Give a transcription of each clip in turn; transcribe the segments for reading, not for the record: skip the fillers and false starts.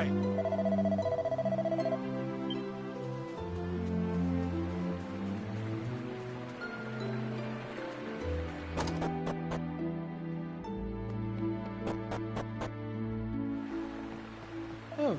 way. Oh.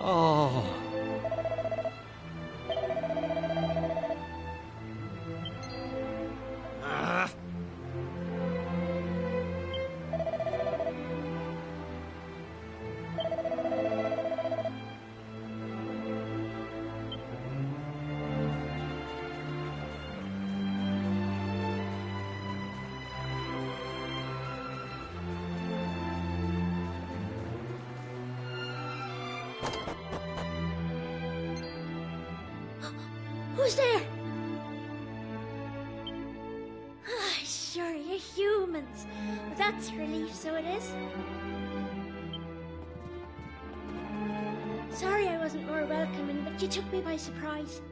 Oh. Ah. Who's there? Ah, sure, you're humans. Well, that's a relief, so it is. Sorry I wasn't more welcoming, but you took me by surprise.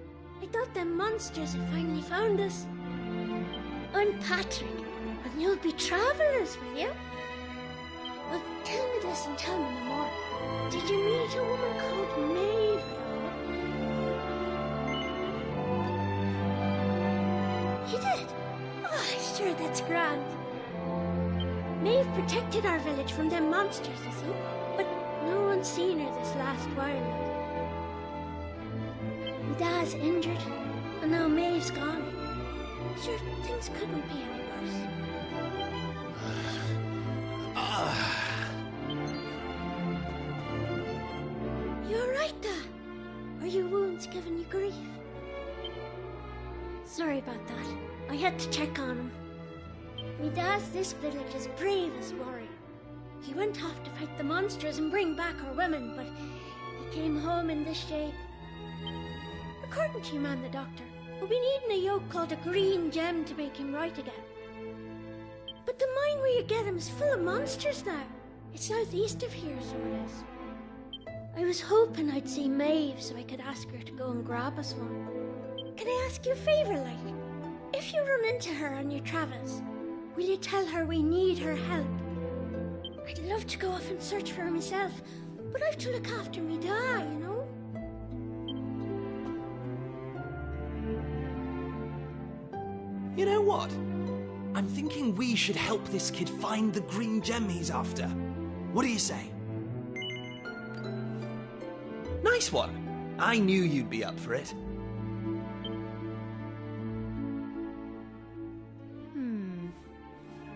I thought them monsters had finally found us. I'm Patrick, and you'll be travellers, will you? Well, tell me this and tell me no more. Did you meet a woman called Maeve? You did? Oh, sure, that's grand. Maeve protected our village from them monsters, you see, but no one's seen her this last while. My dad's injured, and now Maeve's gone. Sure, things couldn't be any worse. You alright, Dad? Are your wounds giving you grief? Sorry about that. I had to check on him. Me dad's this village's bravest warrior. He went off to fight the monsters and bring back our women, but he came home in this shape. According to your man, the doctor, we'll be needing a yoke called a green gem to make him right again. But the mine where you get him is full of monsters now. It's southeast of here, so it is. I was hoping I'd see Maeve so I could ask her to go and grab us one. Can I ask you a favour, like? If you run into her on your travels, will you tell her we need her help? I'd love to go off and search for her myself, but I've to look after me dad, you know? You know what? I'm thinking we should help this kid find the green gem he's after. What do you say? Nice one. I knew you'd be up for it.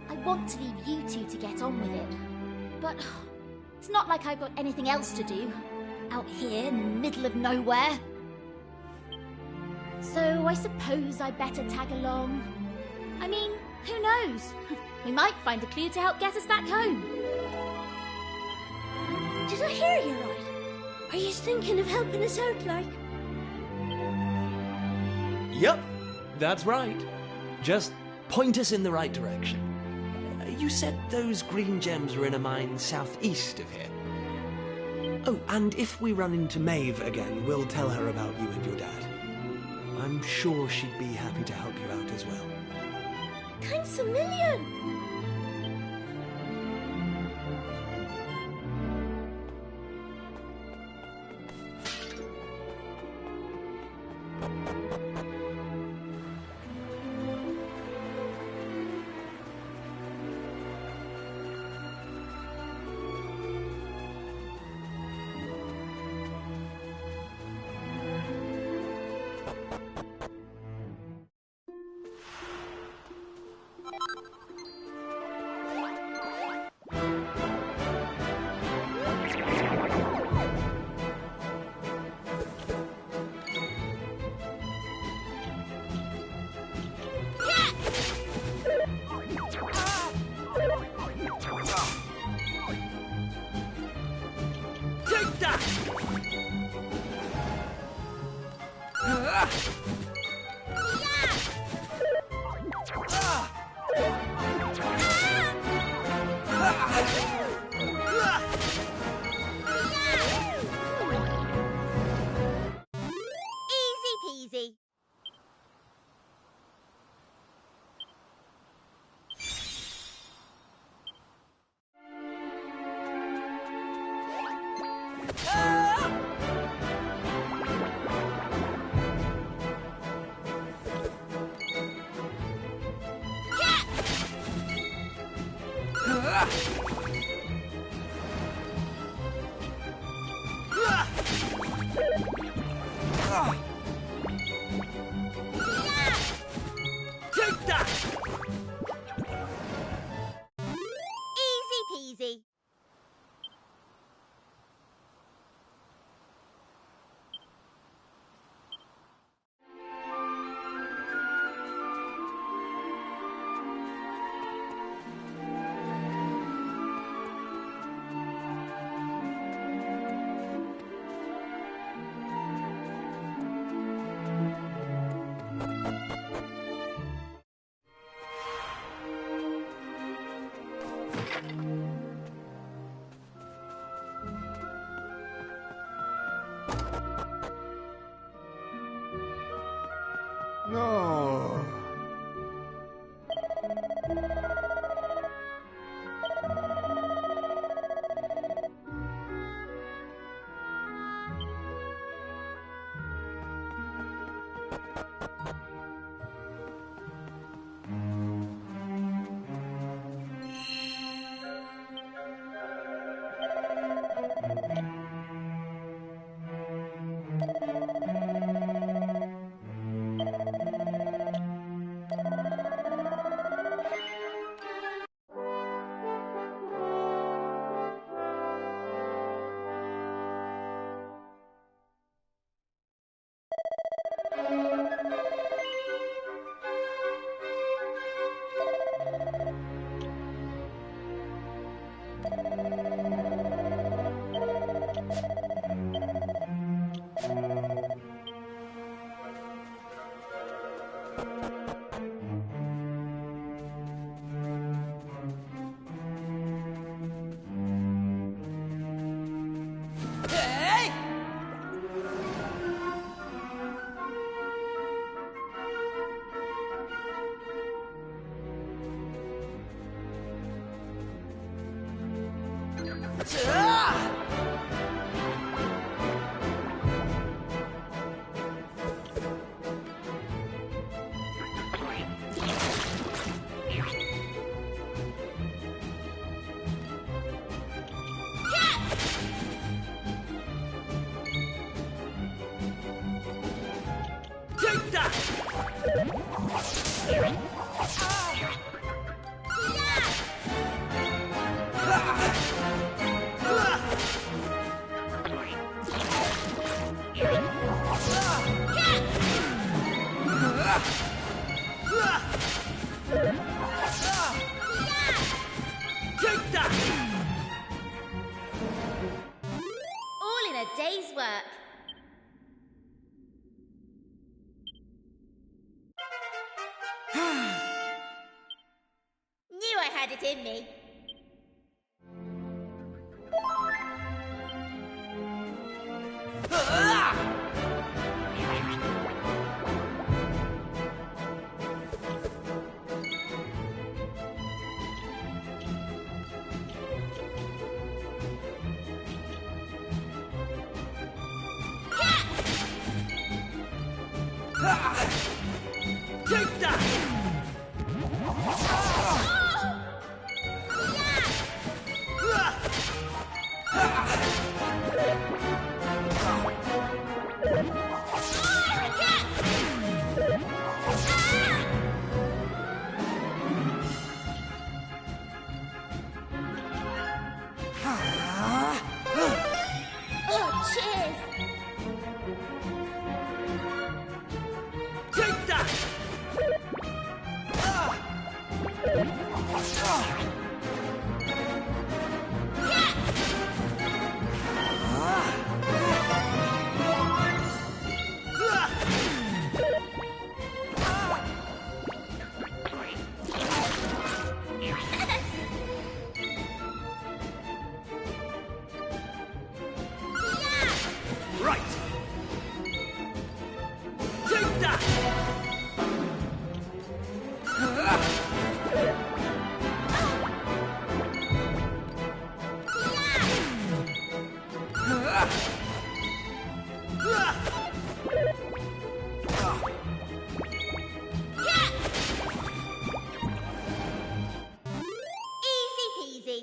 I want to leave you two to get on with it, but it's not like I've got anything else to do out here in the middle of nowhere. So I suppose I better tag along. I mean, who knows? We might find a clue to help get us back home. Did I hear you right? Are you thinking of helping us out, like? Yep, that's right. Just point us in the right direction. You said those green gems were in a mine southeast of here. Oh, and if we run into Maeve again, we'll tell her about you and your dad. I'm sure she'd be happy to help you out as well. Thanks a million! Easy peasy. Take that! Easy peasy. No. Take that! Take that! All in a day's work. Knew I had it in me. Take that! Easy peasy.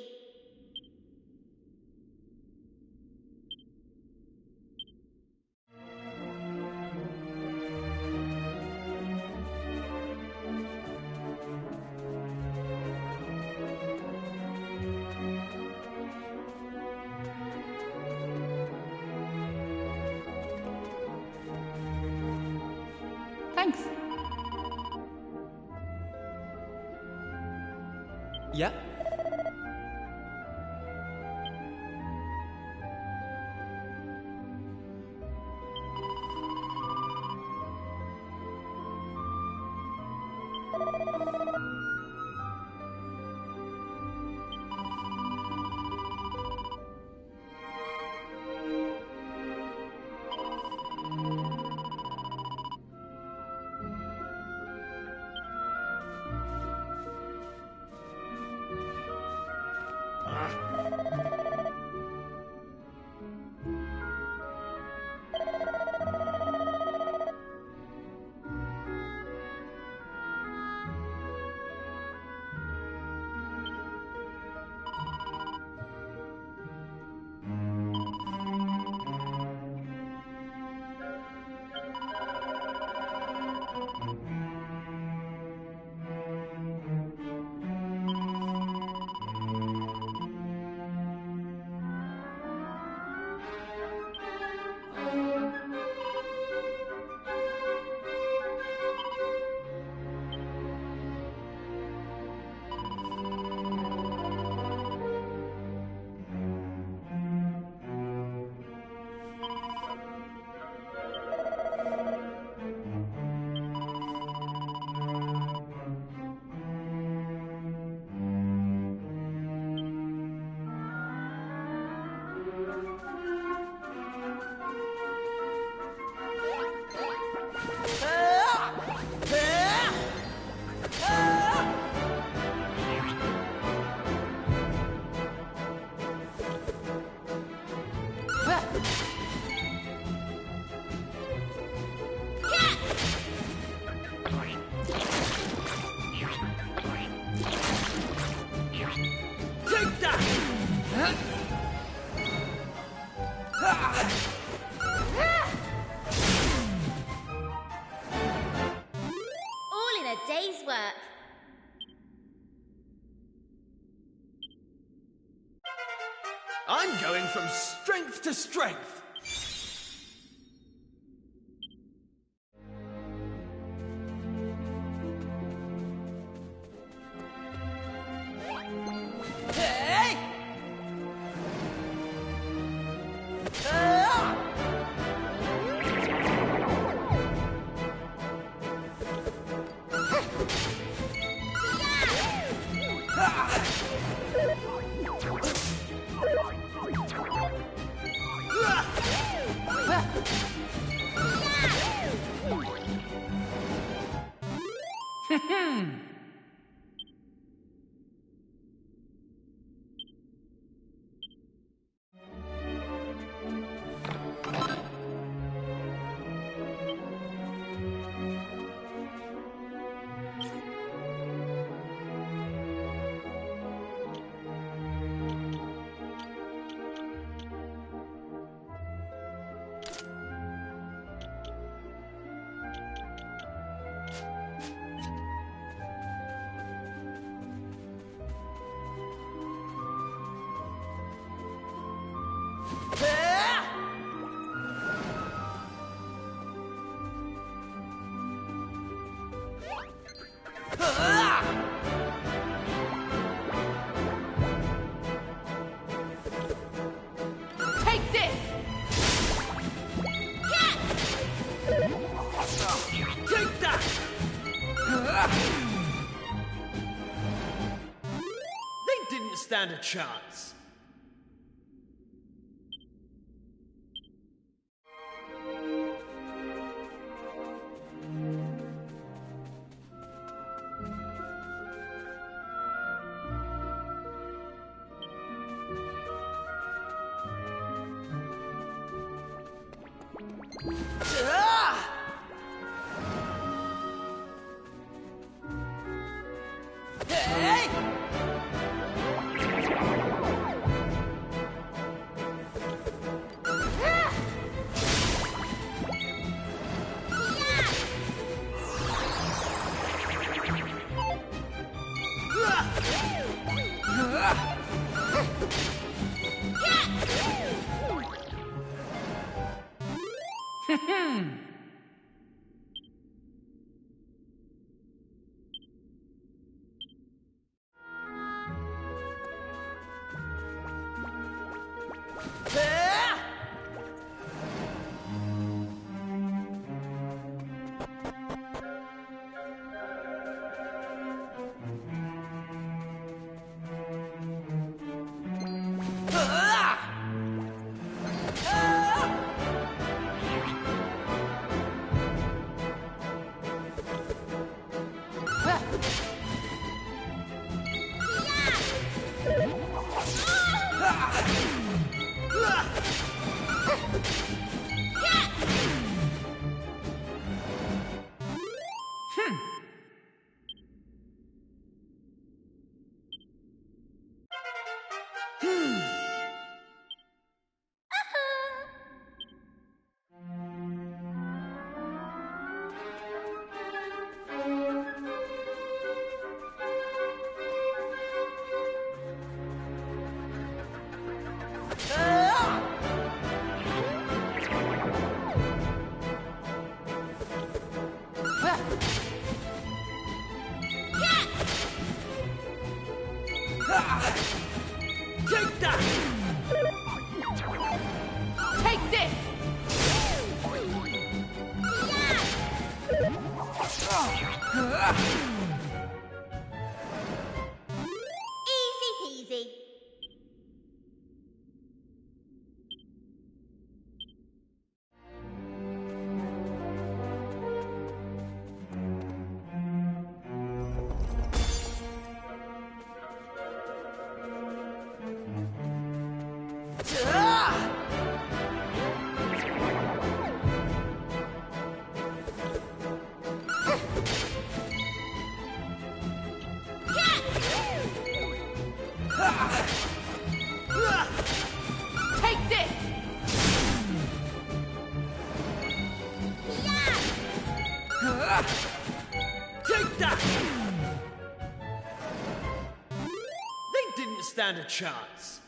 Thanks. Yeah? All in a day's work. I'm going from strength to strength. Hey! Take this! Take that! They didn't stand a chance. Take that! Take this! Easy peasy. Take this! Take that! They didn't stand a chance.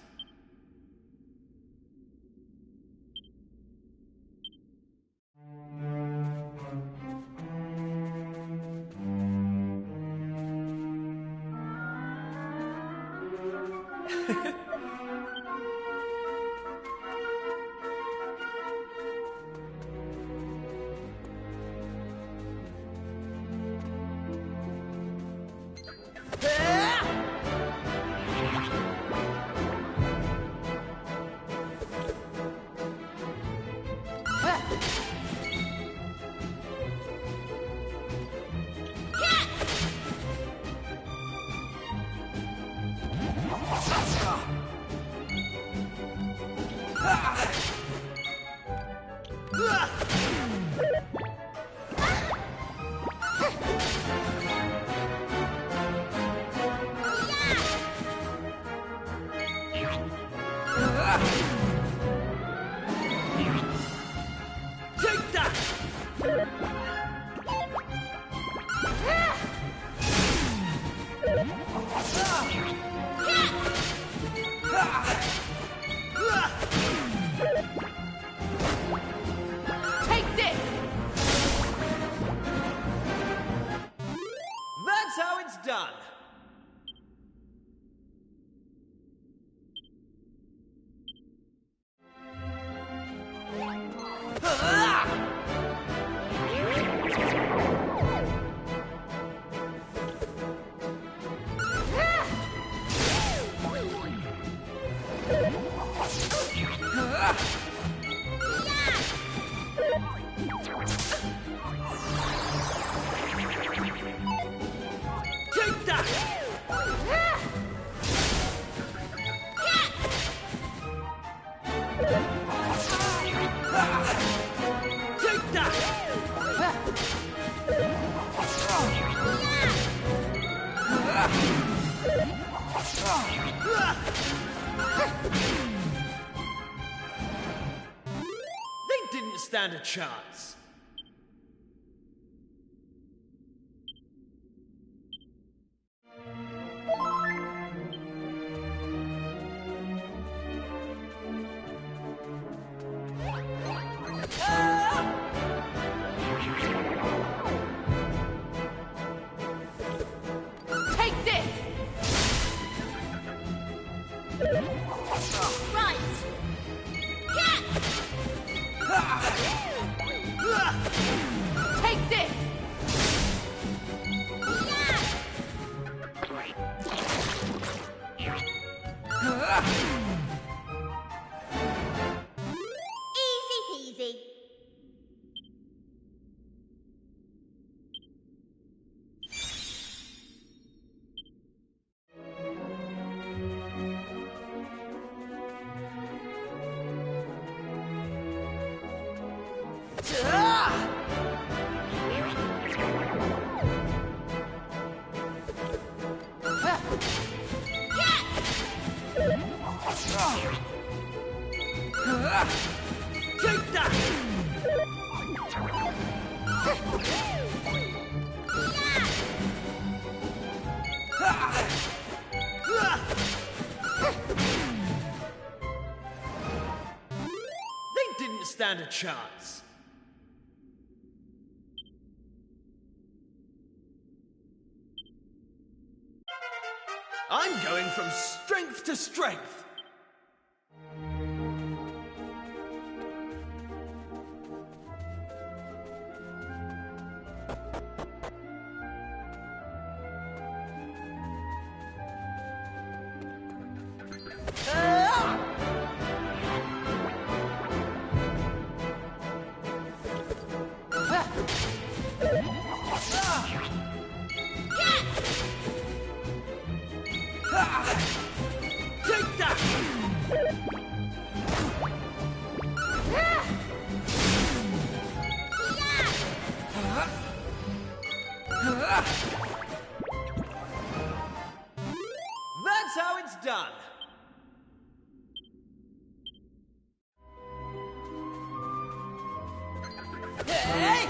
They didn't stand a chance. Take this! Right! Yeah! Take this! Easy peasy. Take that! They didn't stand a chance. I'm going from strength to strength. Take that! That's how it's done. Hey!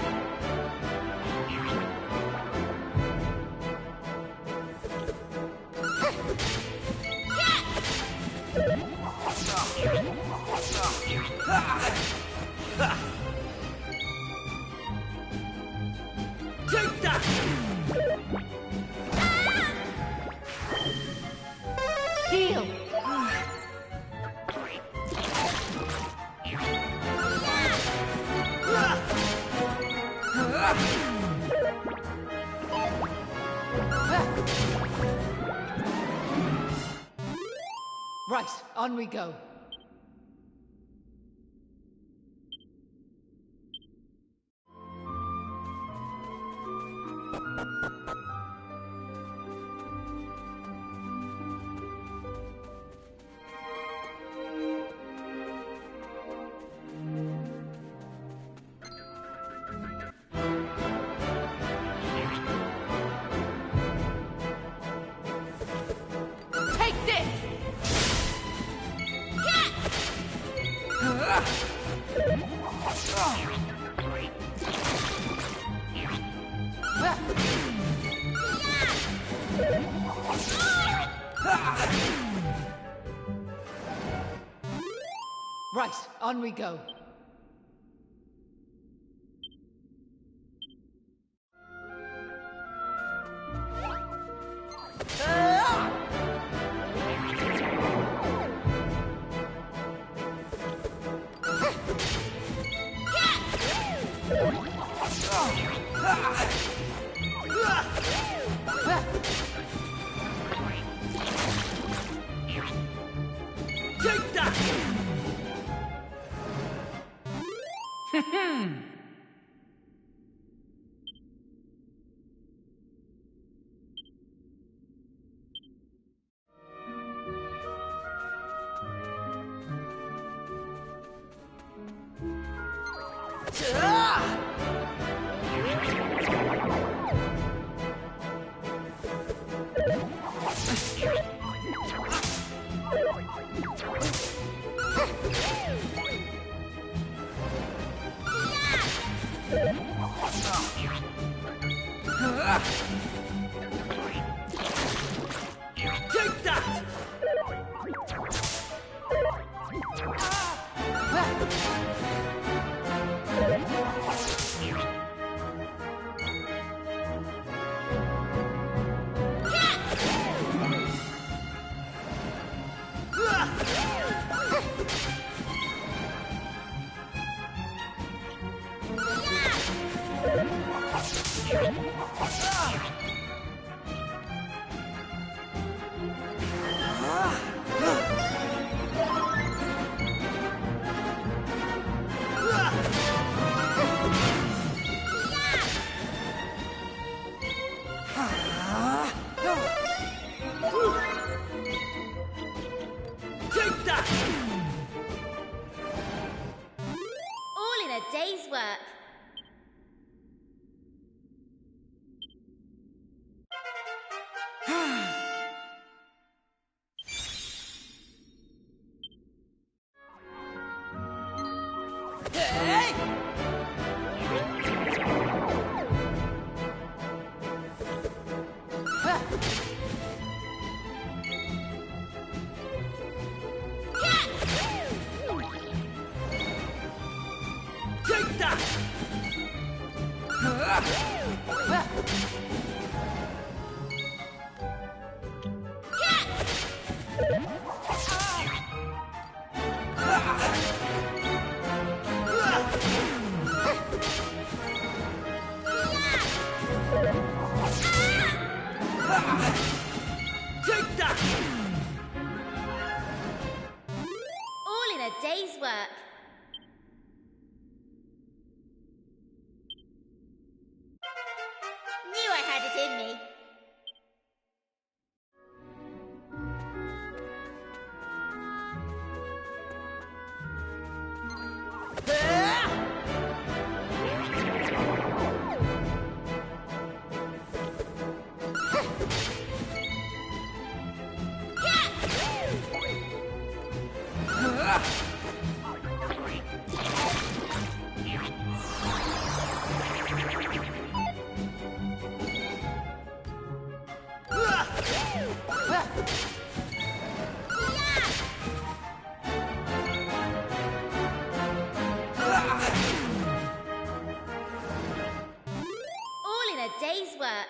Take that! Heal! Right, on we go. Take this! Right, on we go. Take that! Take that! All in a day's work. Take that! Take that! All in a day's work. Knew I had it in me. All in a day's work.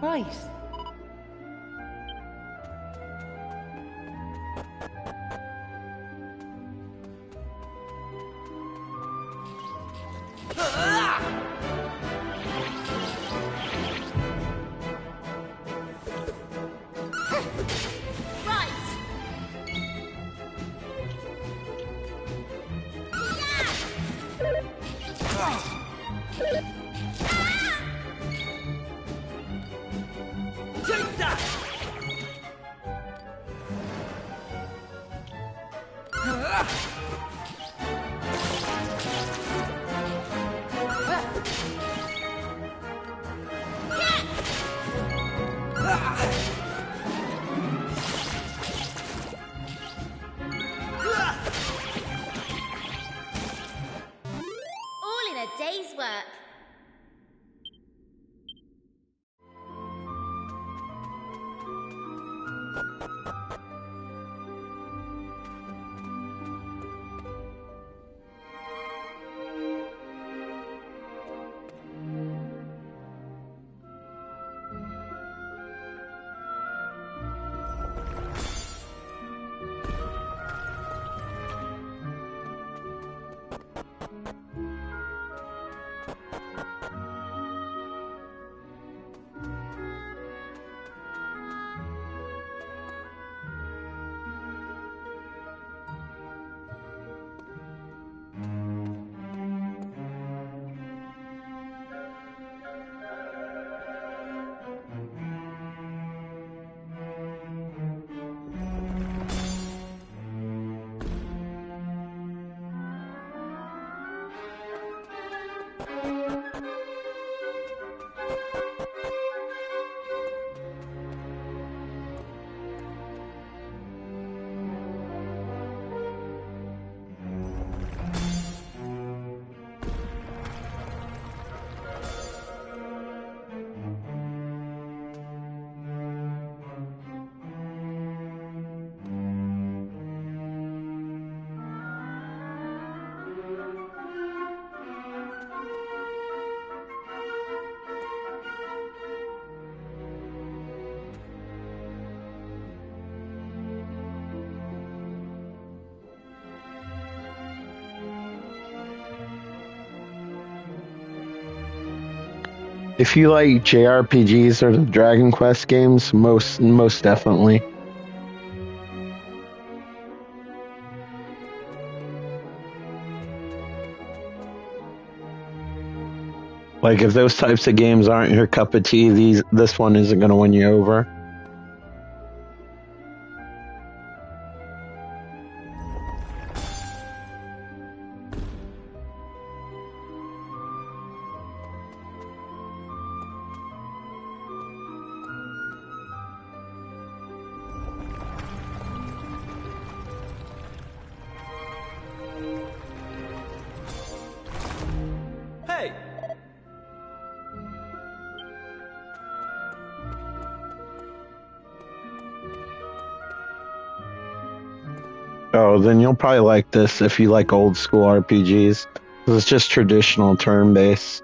Right. Take that! All in a day's work. If you like JRPGs or the Dragon Quest games, most definitely. Like, if those types of games aren't your cup of tea, this one isn't going to win you over. Hey! Oh, then you'll probably like this if you like old school RPGs. It's just traditional turn-based.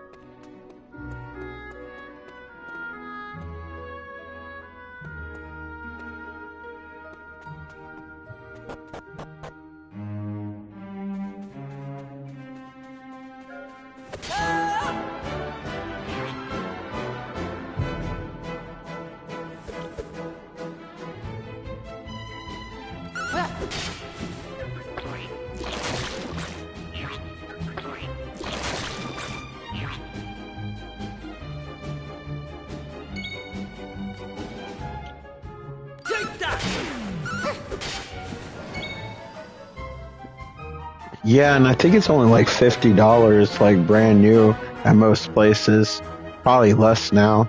Yeah, and I think it's only like $50, like brand new at most places. Probably less now.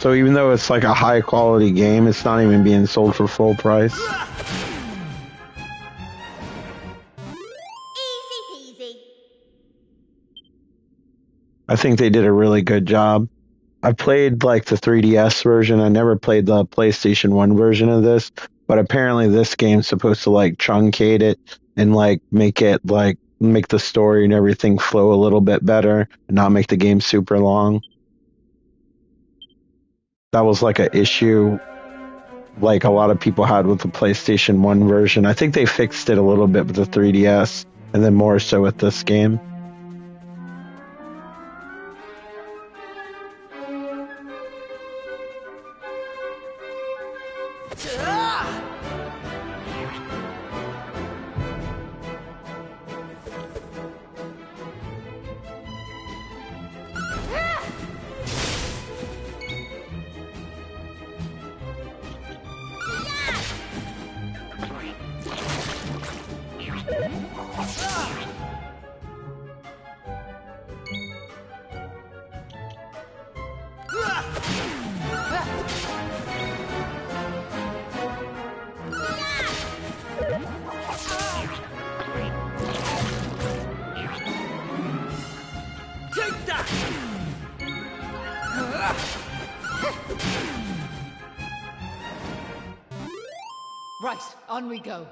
So even though it's like a high quality game, it's not even being sold for full price. Easy peasy. I think they did a really good job. I played like the 3DS version. I never played the PlayStation 1 version of this, but apparently this game's supposed to like truncate it and like make the story and everything flow a little bit better and not make the game super long. That was like an issue like a lot of people had with the PlayStation 1 version. I think they fixed it a little bit with the 3DS and then more so with this game. Right, on we go.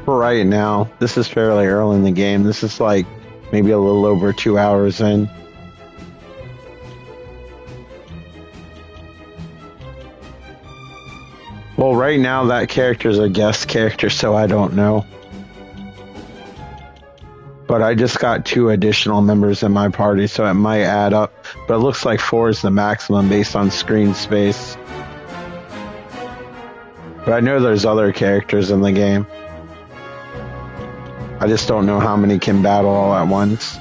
For right now, this is fairly early in the game. This is like maybe a little over 2 hours in. Well, right now that character is a guest character, so I don't know. But I just got 2 additional members in my party, so it might add up. But it looks like 4 is the maximum based on screen space. But I know there's other characters in the game. I just don't know how many can battle all at once.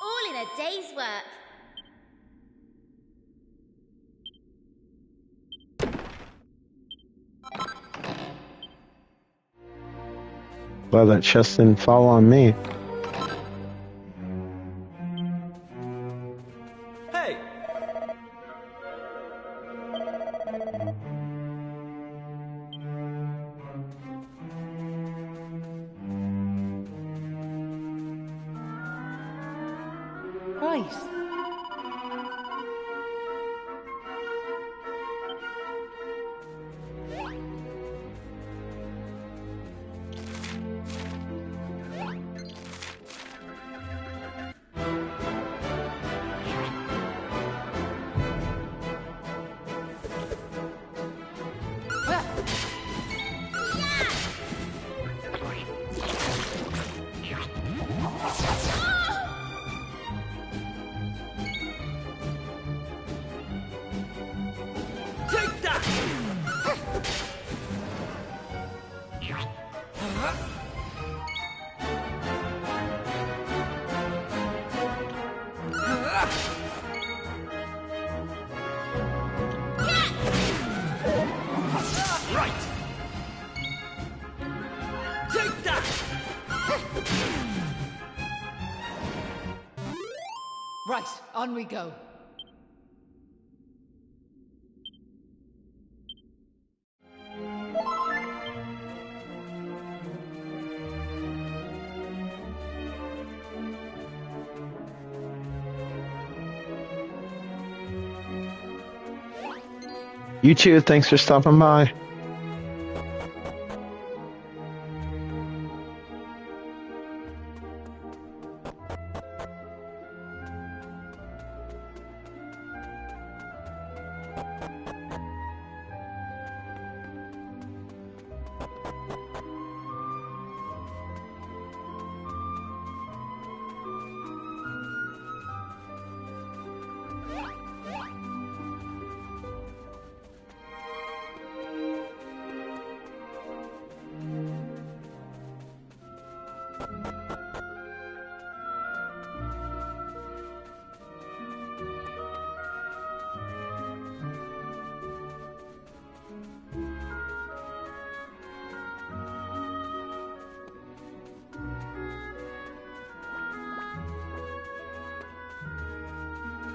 All in a day's work. Glad that chest didn't fall on me. Right. Take that! Right! Take that! Right, on we go. You too. Thanks for stopping by.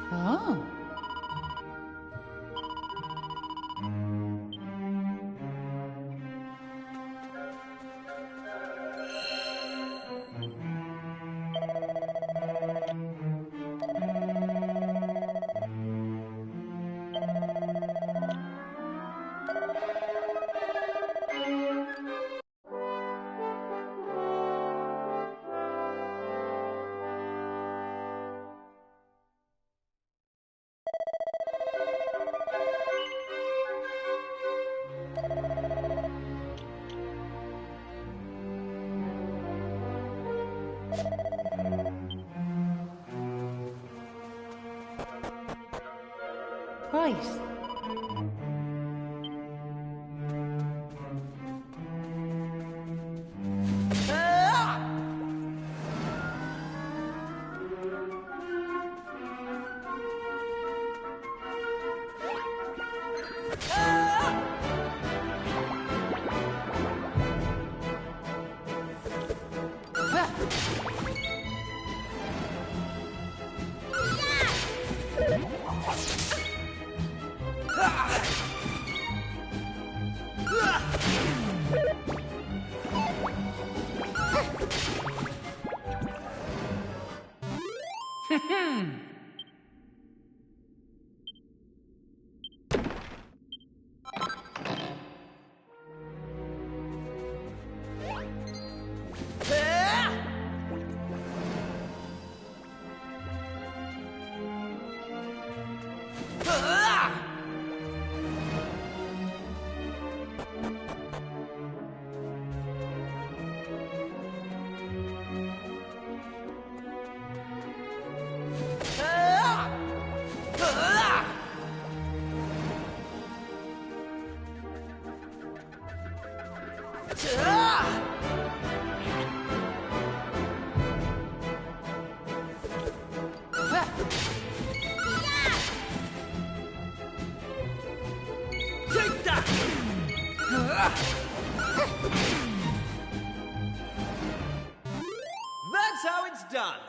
Oh. Right. Take that! That's how it's done.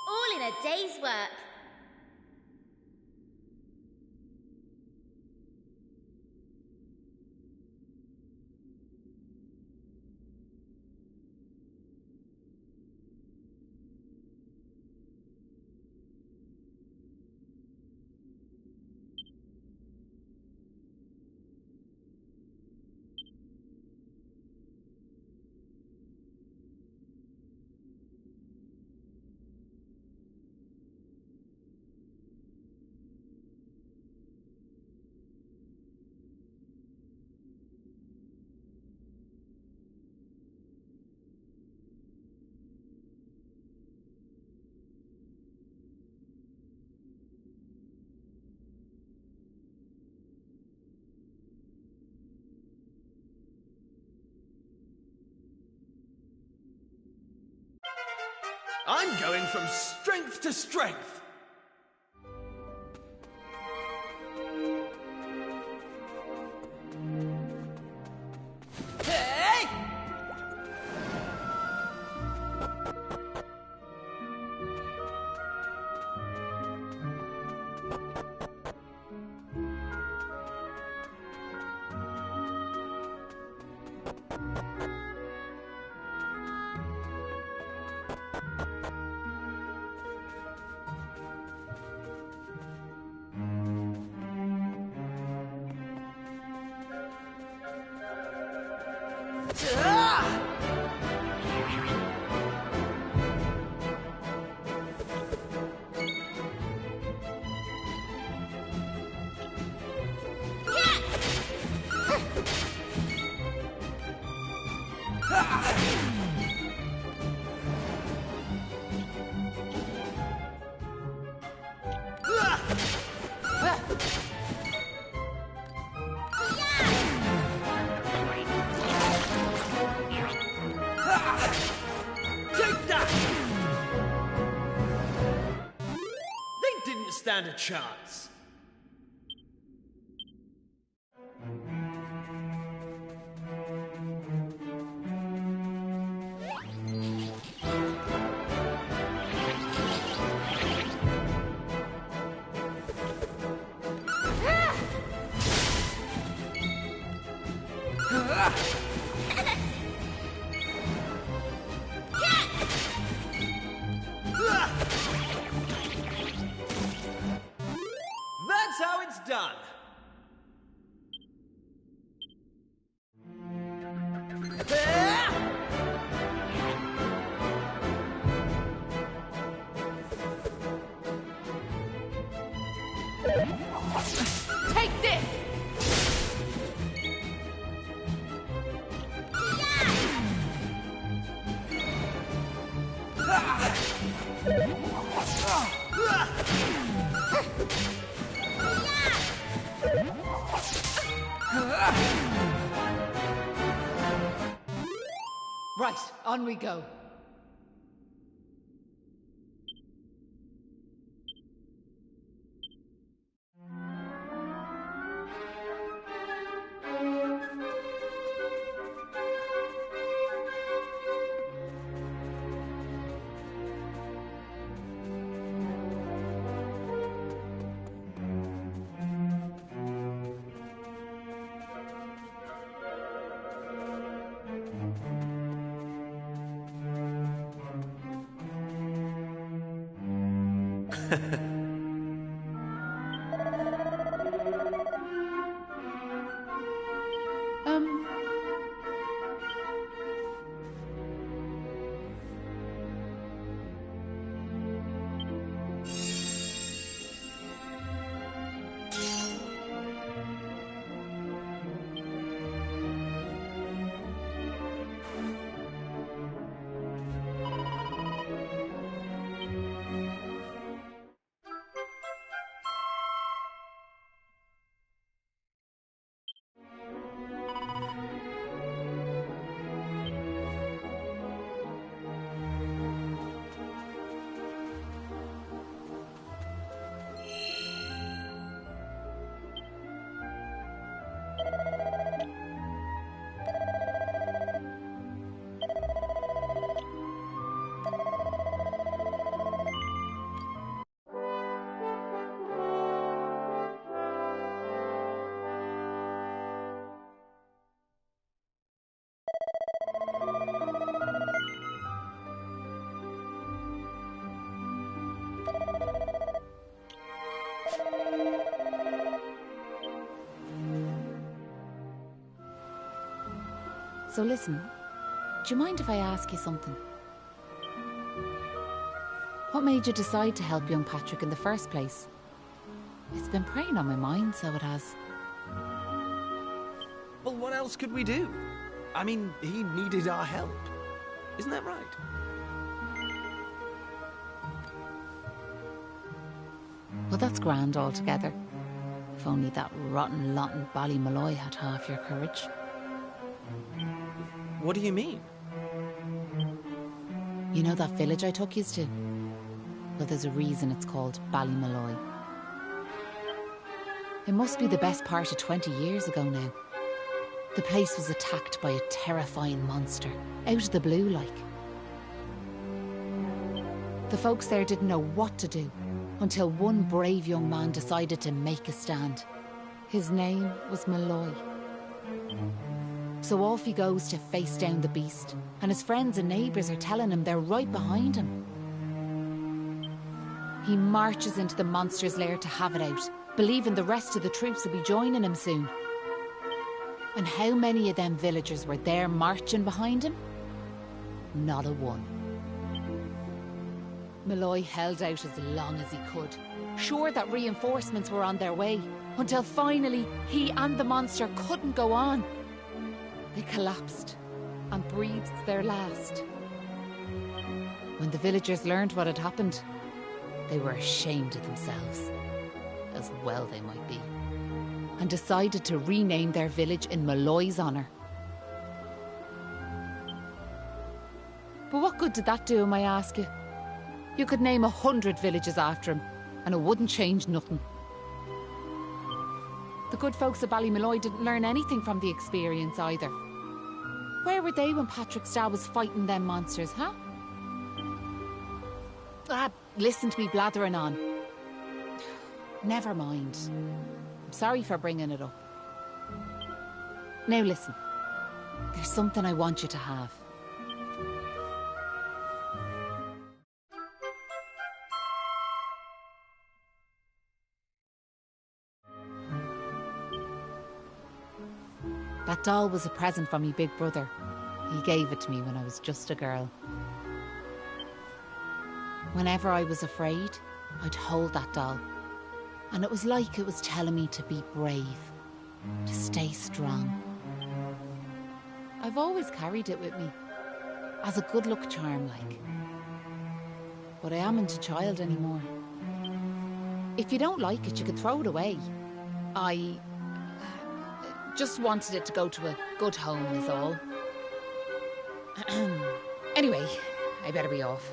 All in a day's work. I'm going from strength to strength. Hey! Stand a chance. That's how it's done. Take this! Right, on we go. So listen, do you mind if I ask you something? What made you decide to help young Patrick in the first place? It's been preying on my mind, so it has. Well, what else could we do? I mean, he needed our help. Isn't that right? Well, that's grand altogether. If only that rotten lot in Ballymolloy had half your courage. What do you mean? You know that village I took yous to? Well, there's a reason it's called Ballymolloy. It must be the best part of 20 years ago now. The place was attacked by a terrifying monster, out of the blue like. The folks there didn't know what to do, until one brave young man decided to make a stand. His name was Molloy. So off he goes to face down the beast, and his friends and neighbours are telling him they're right behind him. He marches into the monster's lair to have it out, believing the rest of the troops will be joining him soon. And how many of them villagers were there marching behind him? Not a one. Molloy held out as long as he could, sure that reinforcements were on their way, until finally he and the monster couldn't go on. They collapsed and breathed their last. When the villagers learned what had happened, they were ashamed of themselves, as well they might be, and decided to rename their village in Molloy's honour. But what good did that do him, I ask you? You could name 100 villages after him, and it wouldn't change nothing. The good folks of Ballymolloy didn't learn anything from the experience either. Where were they when Patrick's dad was fighting them monsters, huh? Listen to me blathering on. Never mind. I'm sorry for bringing it up. Now listen, there's something I want you to have. That doll was a present from me big brother. He gave it to me when I was just a girl. Whenever I was afraid, I'd hold that doll. And it was like it was telling me to be brave, to stay strong. I've always carried it with me, as a good luck charm like. But I amn't a child anymore. If you don't like it, you could throw it away. I just wanted it to go to a good home is all. Anyway, I better be off.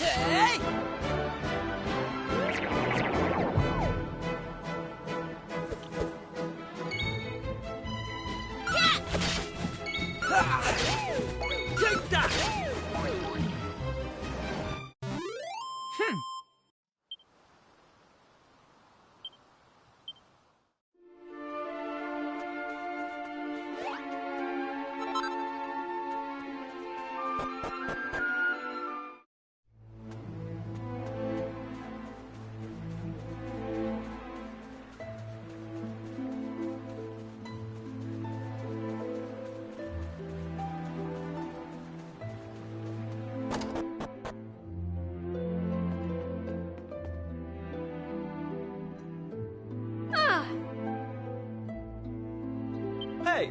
Hey! Take that! Ah, Hey!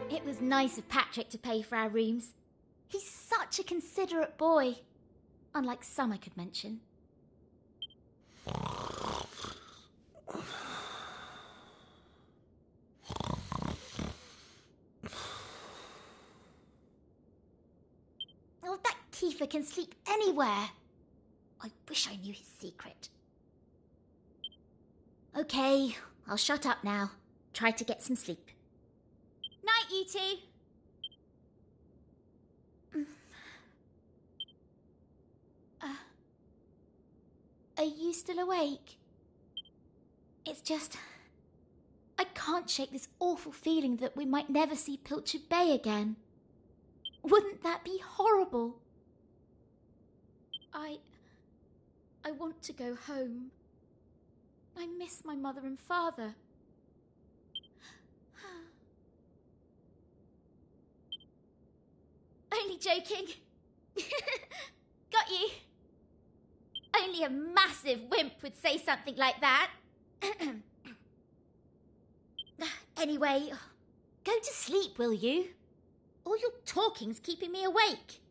It was nice of Patrick to pay for our rooms. He's such a considerate boy. Unlike some I could mention. Oh, that Kiefer can sleep anywhere. I wish I knew his secret. Okay, I'll shut up now. Try to get some sleep. Night, you two. Are you still awake? It's just... I can't shake this awful feeling that we might never see Pilchard Bay again. Wouldn't that be horrible? I want to go home. I miss my mother and father. Only joking. Got you. Only a massive wimp would say something like that. Anyway, go to sleep, will you? All your talking's keeping me awake.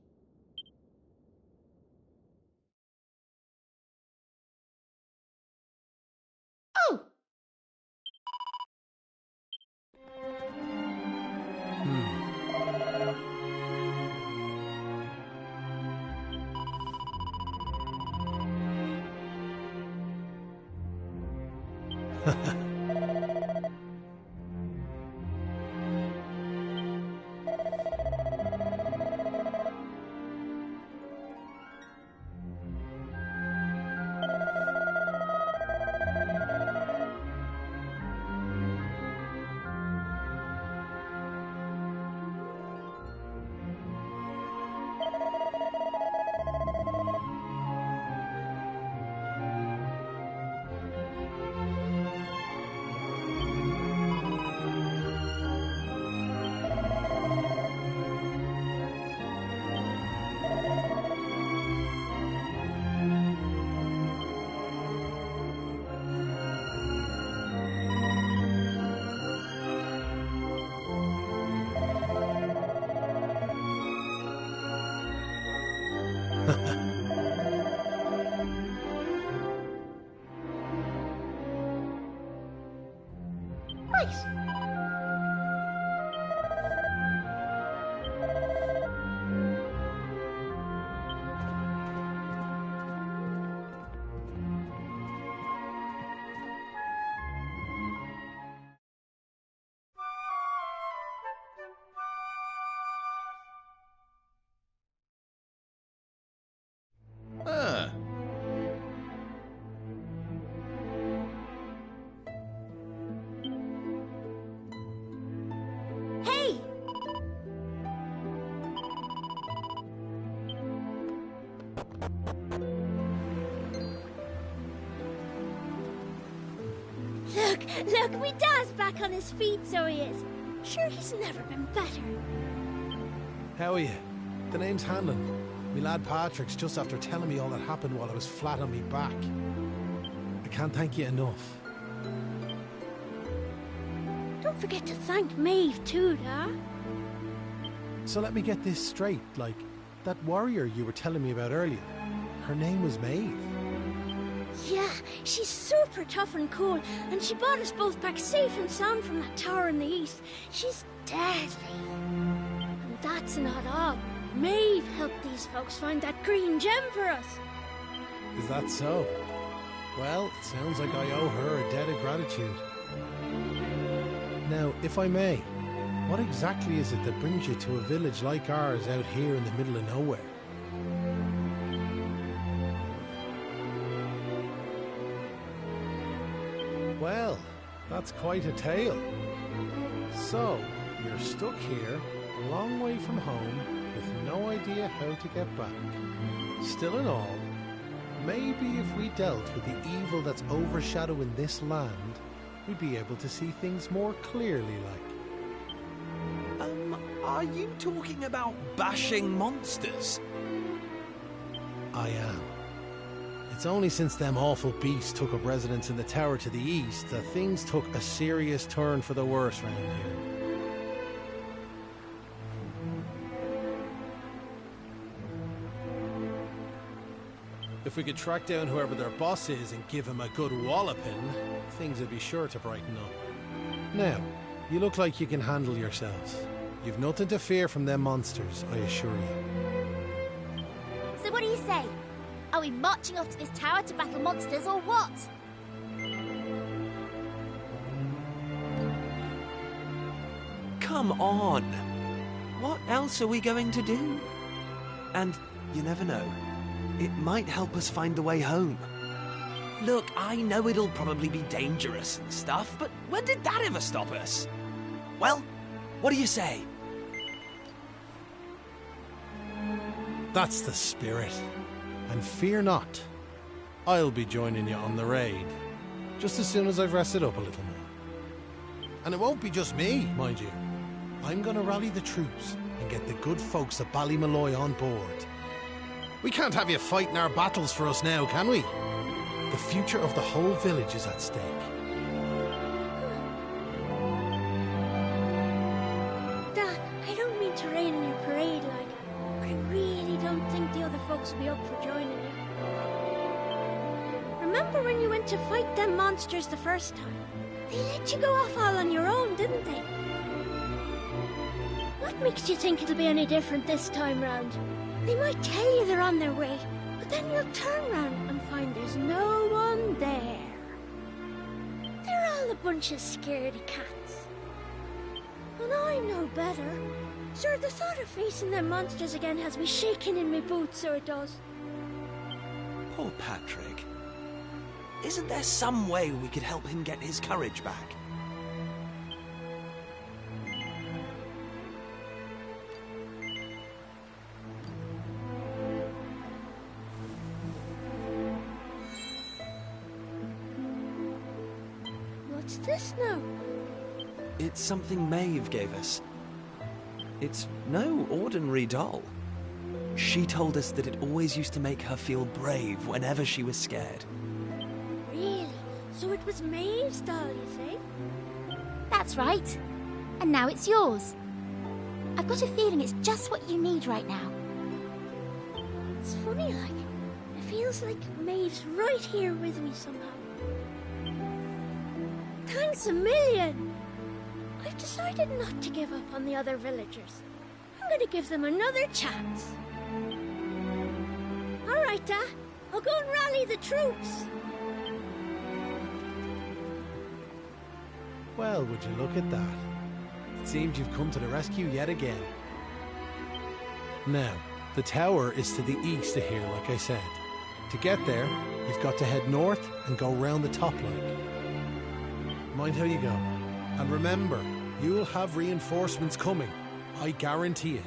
Oh! Right. Look, me dad's back on his feet, so he is. Sure, he's never been better. How are you? The name's Hanlon. Me lad Patrick's just after telling me all that happened while I was flat on me back. I can't thank you enough. Don't forget to thank Maeve too, Da. So let me get this straight, like, that warrior you were telling me about earlier, her name was Maeve. Yeah, she's super tough and cool, and she brought us both back safe and sound from that tower in the east. She's deadly. And that's not all. Maeve helped these folks find that green gem for us. Is that so? Well, it sounds like I owe her a debt of gratitude. Now, if I may, what exactly is it that brings you to a village like ours out here in the middle of nowhere? Well, that's quite a tale. So, you're stuck here, a long way from home, with no idea how to get back. Still in all, maybe if we dealt with the evil that's overshadowing this land, we'd be able to see things more clearly, like. Are you talking about bashing monsters? I am. It's only since them awful beasts took up residence in the tower to the east that things took a serious turn for the worse round here. If we could track down whoever their boss is and give him a good walloping, things would be sure to brighten up. Now, you look like you can handle yourselves. You've nothing to fear from them monsters, I assure you. So what do you say? Are we marching off to this tower to battle monsters or what? Come on! What else are we going to do? And you never know. It might help us find the way home. Look, I know it'll probably be dangerous and stuff, but when did that ever stop us? Well, what do you say? That's the spirit. And fear not. I'll be joining you on the raid, just as soon as I've rested up a little more. And it won't be just me, mind you. I'm gonna rally the troops and get the good folks of Ballymolloy on board. We can't have you fighting our battles for us now, can we? The future of the whole village is at stake. Dad, I don't mean to rain on your parade, like, but I really don't think the other folks will be up for joining you. Remember when you went to fight them monsters the first time? They let you go off all on your own, didn't they? What makes you think it'll be any different this time round? They might tell you they're on their way, but then you'll turn round and find there's no one there. They're all a bunch of scaredy cats. And I know better. Sir, the thought of facing them monsters again has me shaking in my boots, so it does. Poor Patrick. Isn't there some way we could help him get his courage back? What's this now? It's something Maeve gave us. It's no ordinary doll. She told us that it always used to make her feel brave whenever she was scared. Really? So it was Maeve's doll, you say? That's right. And now it's yours. I've got a feeling it's just what you need right now. It's funny, like, it feels like Maeve's right here with me somehow. Thanks a million! I've decided not to give up on the other villagers. I'm going to give them another chance. All right, Dad. I'll go and rally the troops. Well, would you look at that? It seems you've come to the rescue yet again. Now, the tower is to the east of here, like I said. To get there, you've got to head north and go round the top like. Mind how you go. And remember, you'll have reinforcements coming. I guarantee it.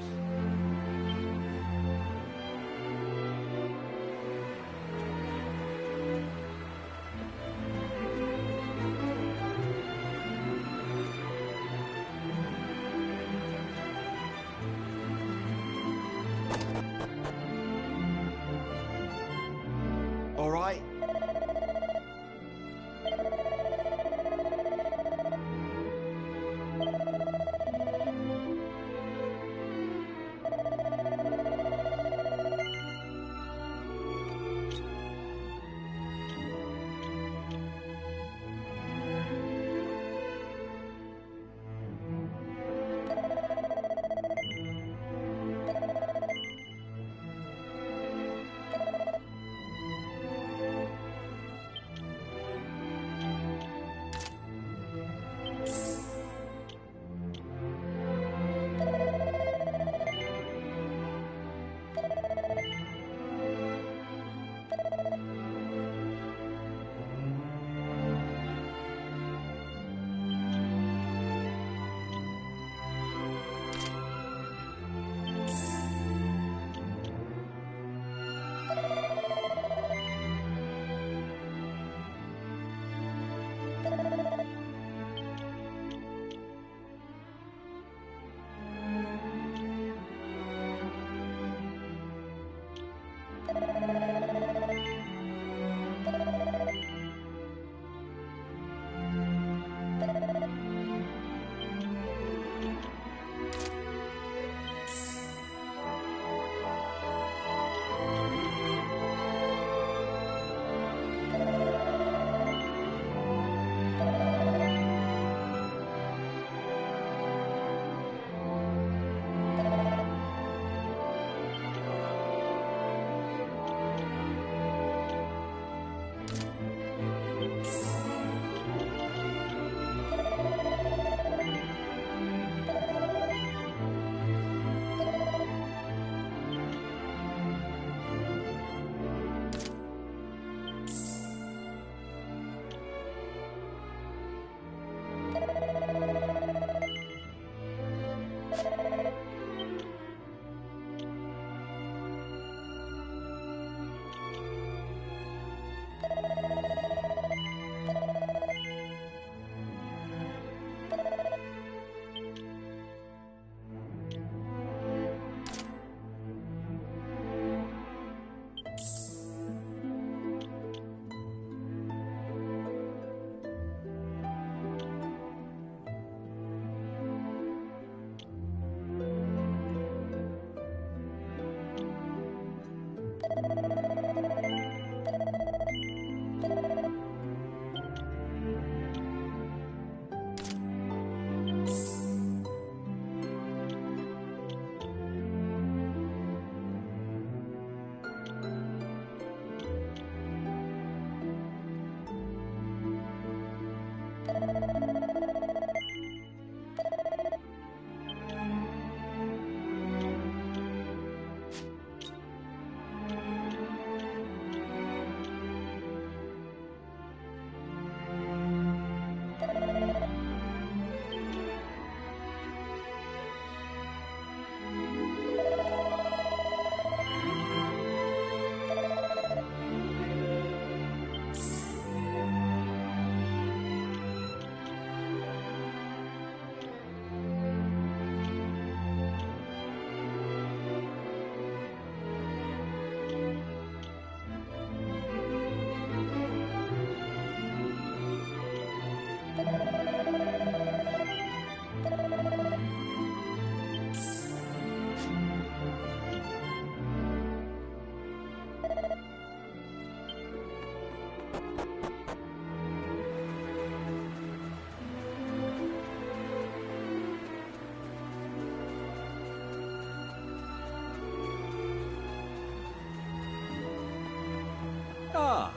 Ah.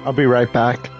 I'll be right back.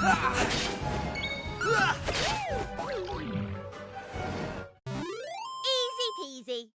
Easy peasy.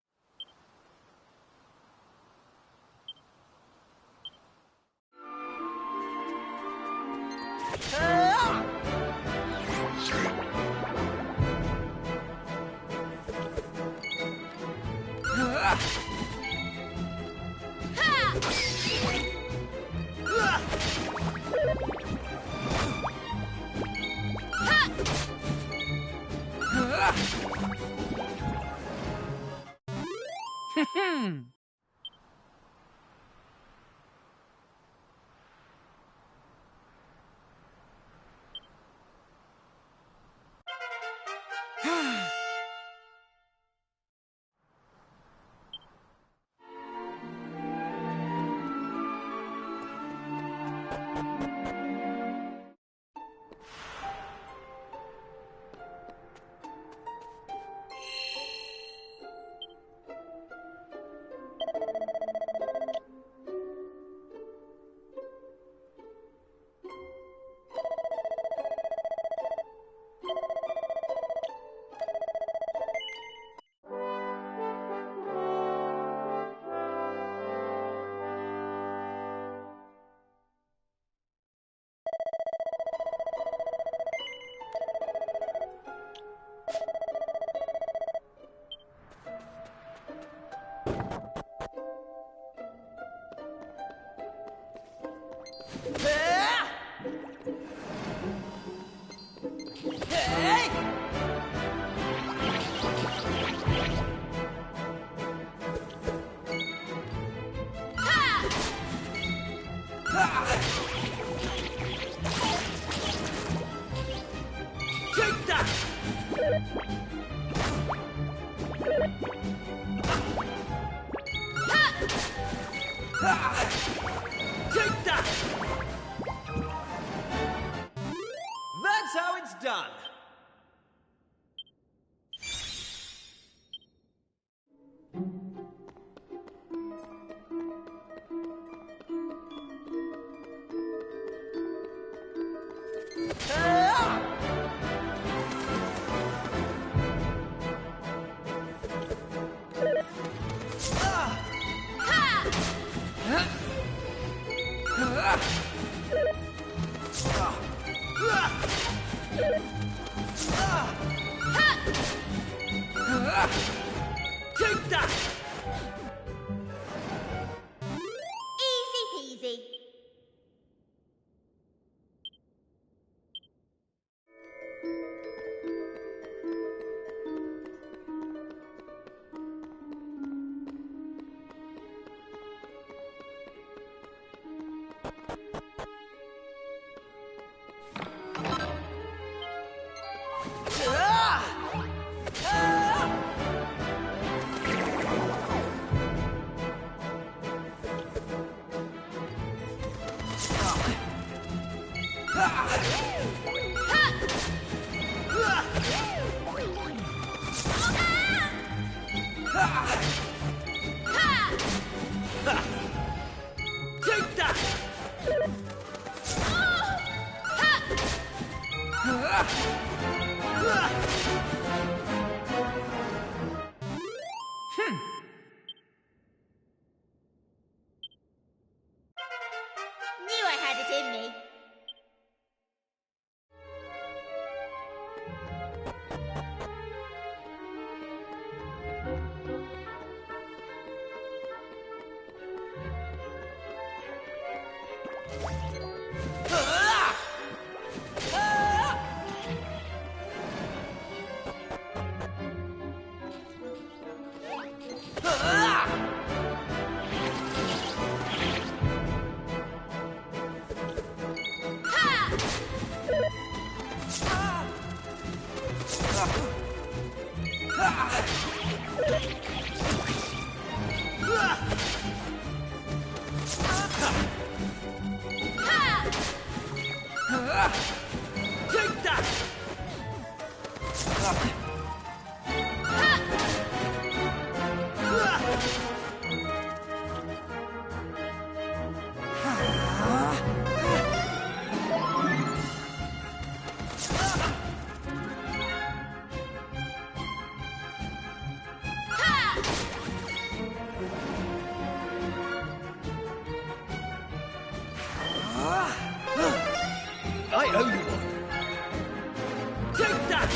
Take that! That's how it's done. Take that! Easy peasy. Take that! Knew I had it in me. Take that! owe you one. Take that!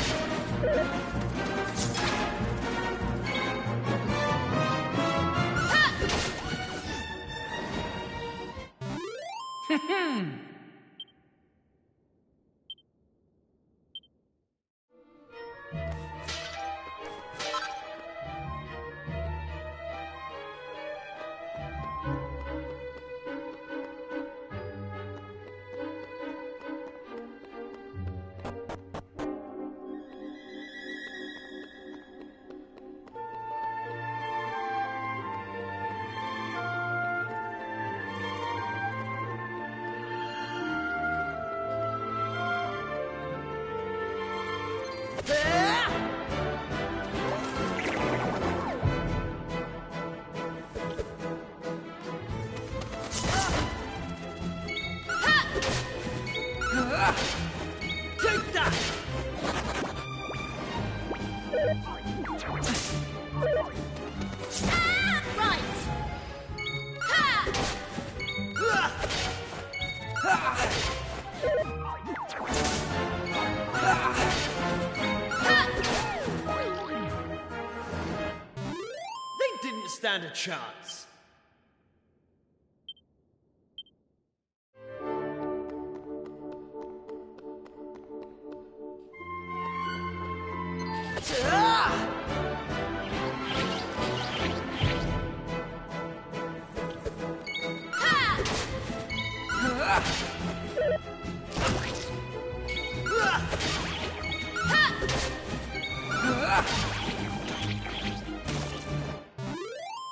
Take that! Right! They didn't stand a chance.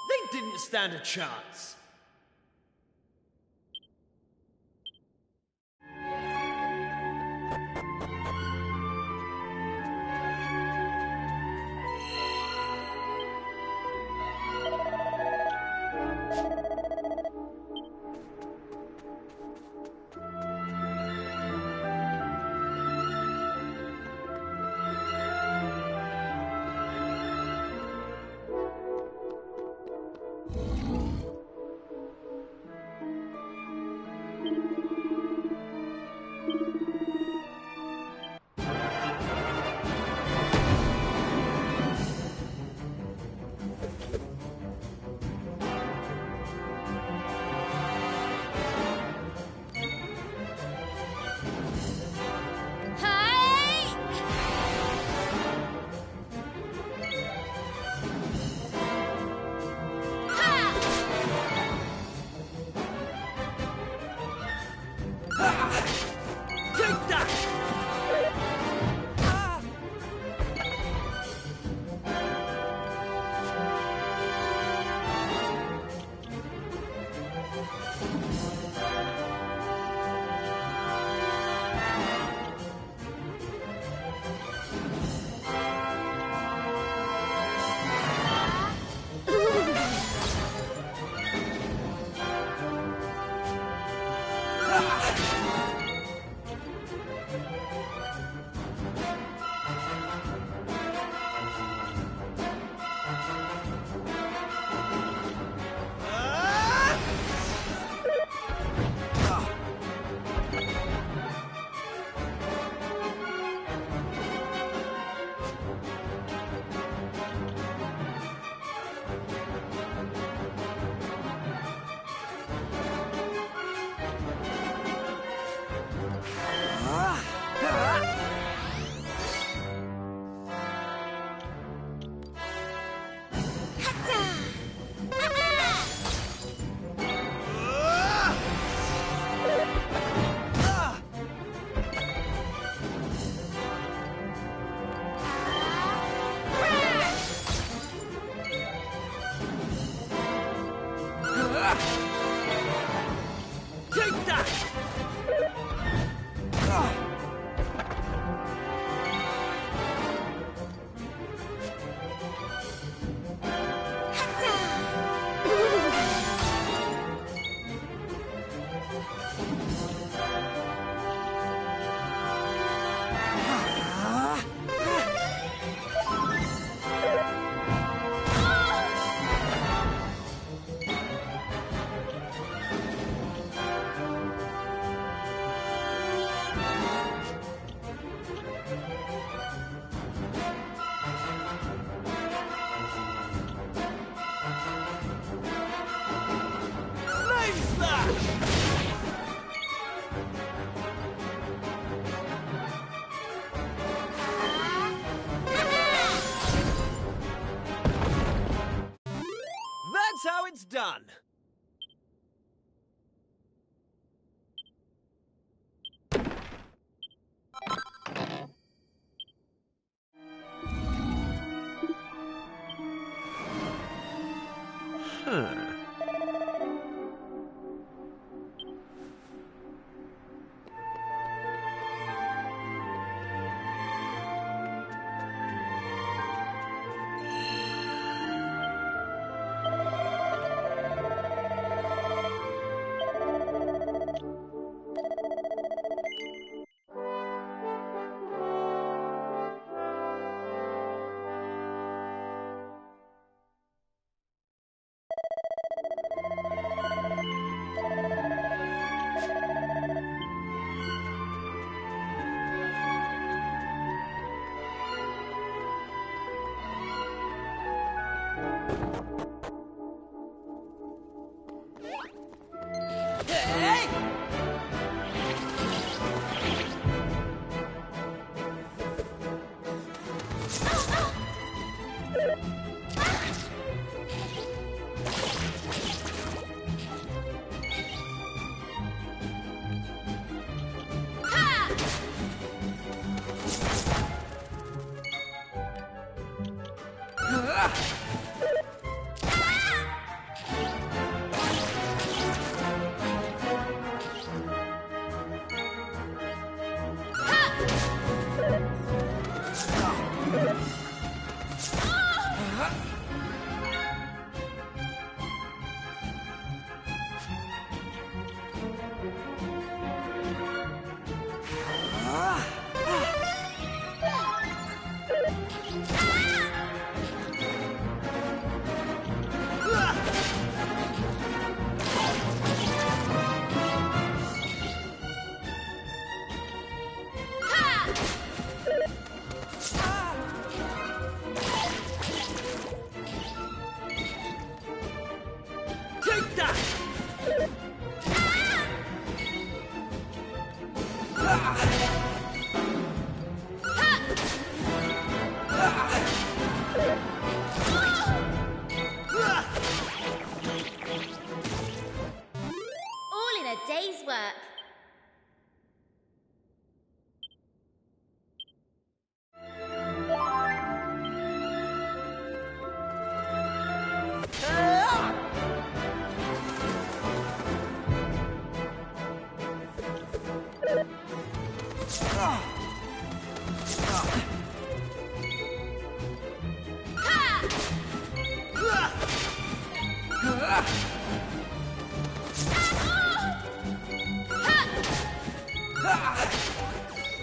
They didn't stand a chance. Take that! Take that! done. Huh. All in a day's work.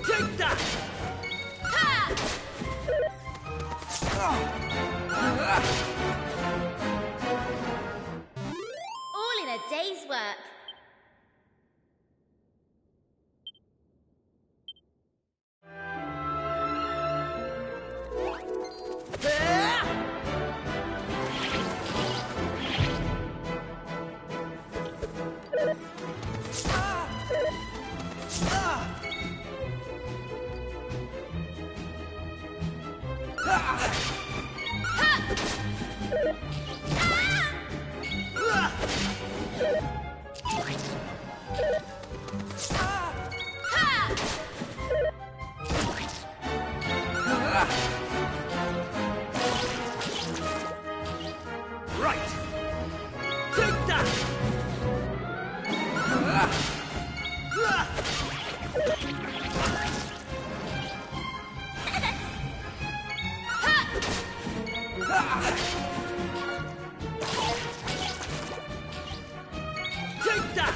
Take that! All in a day's work. Right! Take that! Take that!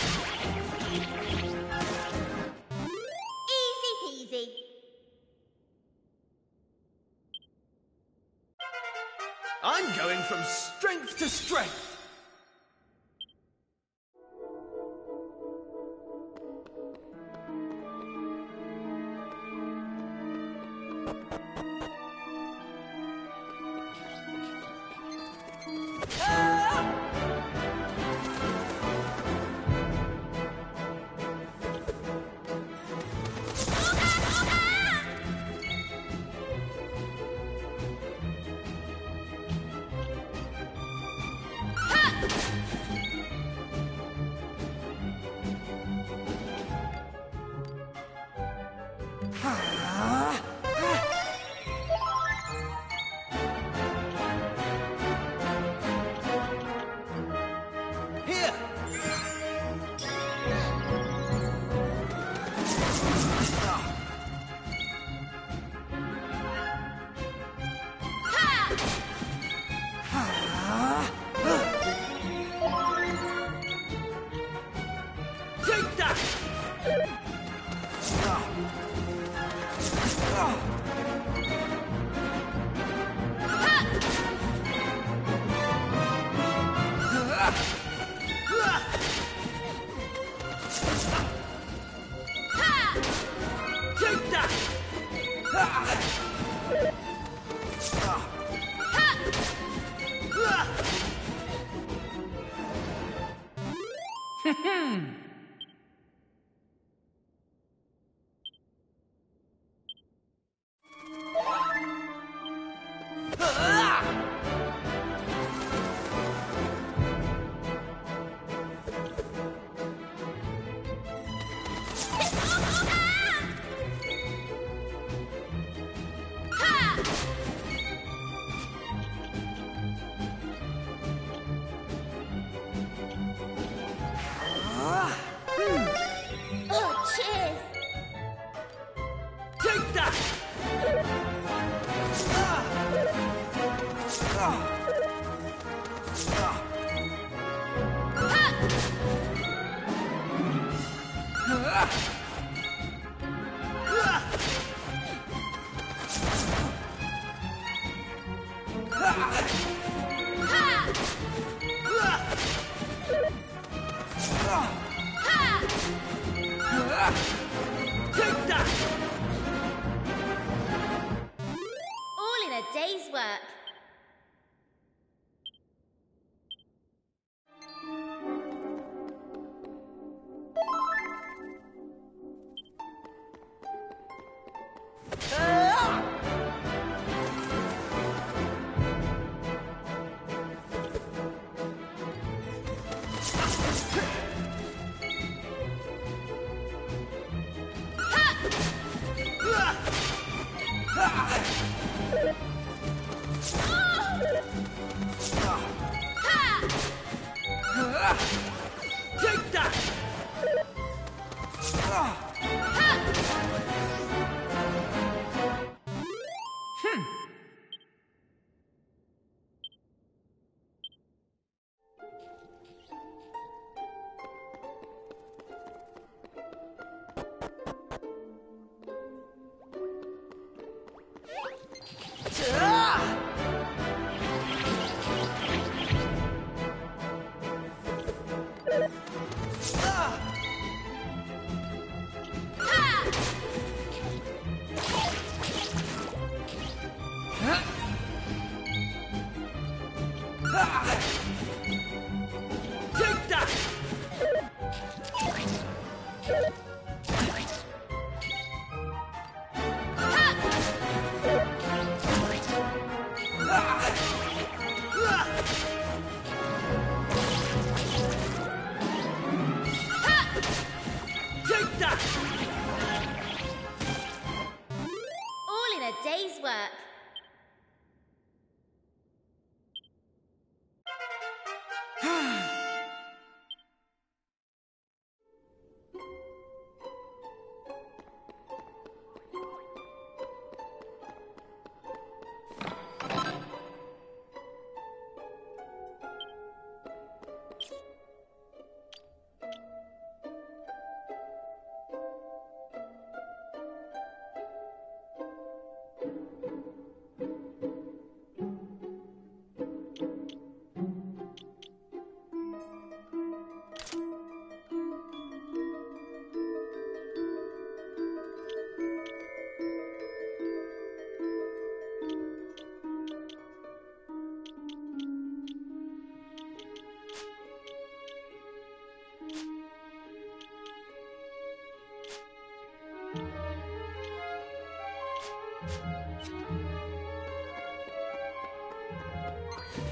Easy peasy. I'm going from strength to strength. Take that! All in a day's work. Take that! Take that! Take that! All in a day's work.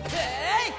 Hey!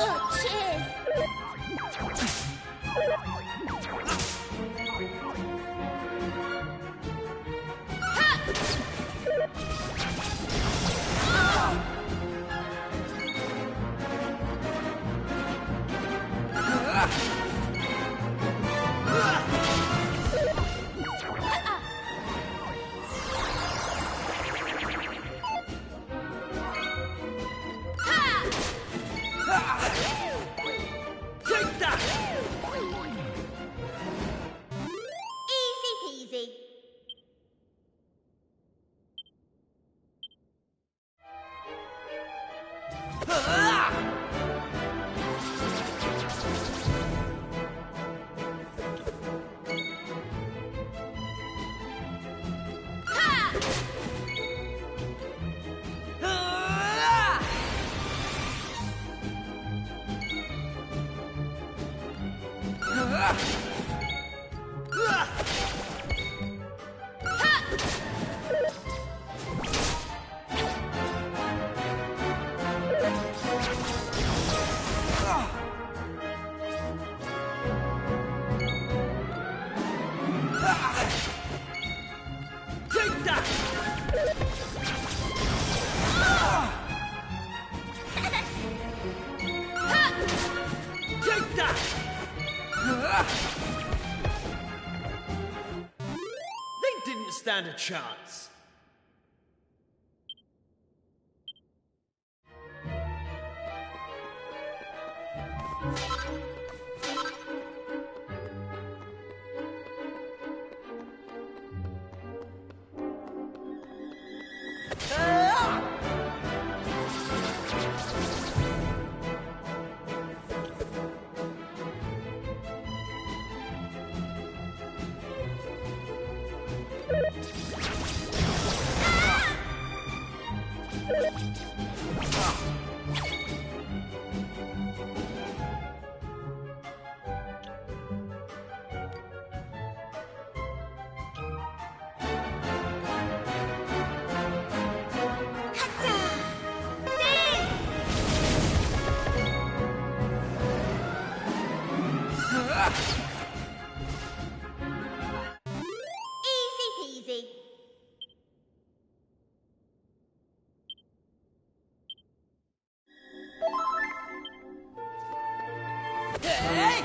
Oh, cheers! Take that! Easy peasy. stand a chance. Easy peasy. Hey!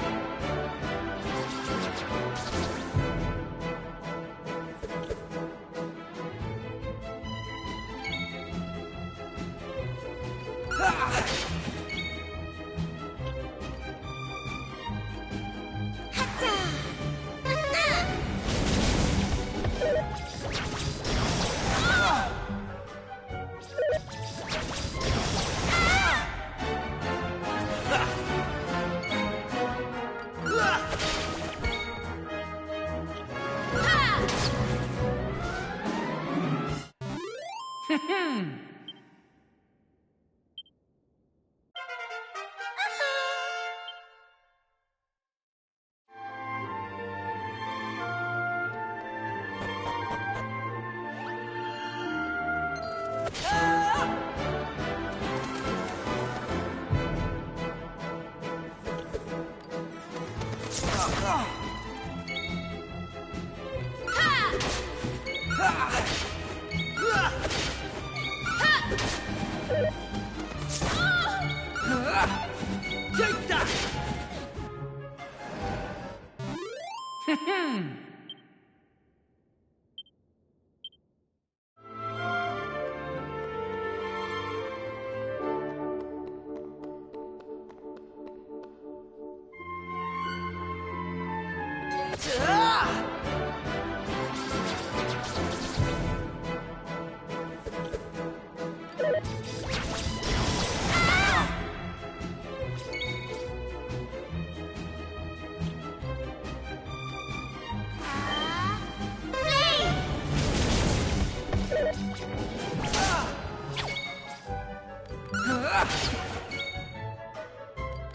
Take that!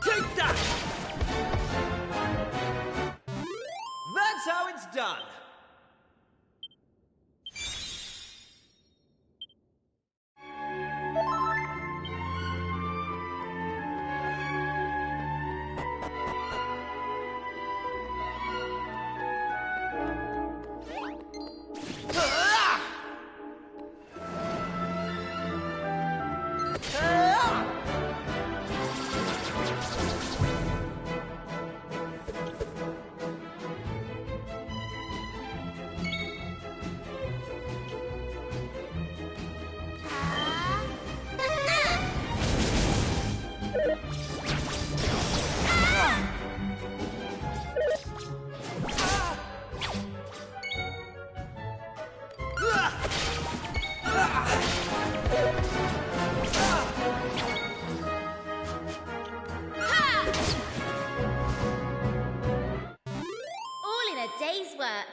Take that! That's how it's done. All in a day's work.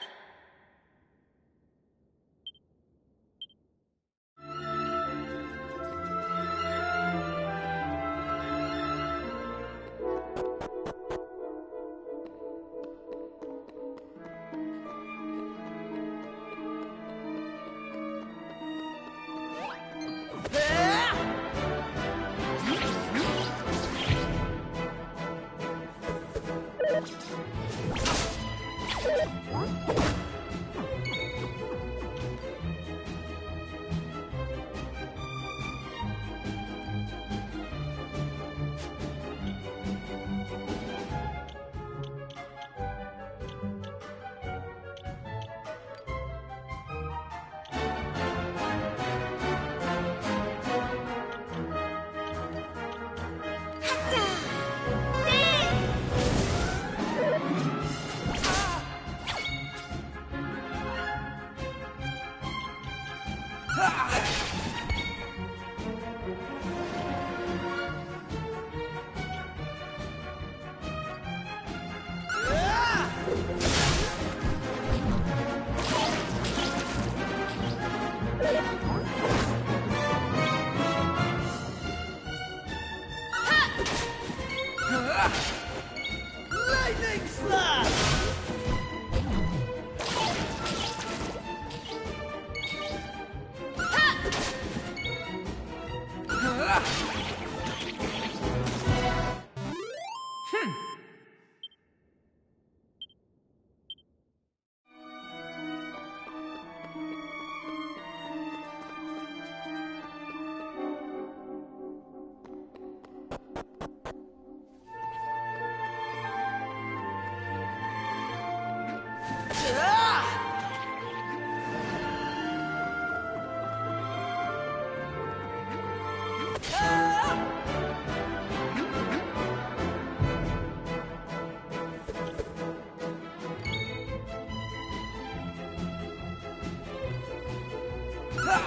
Take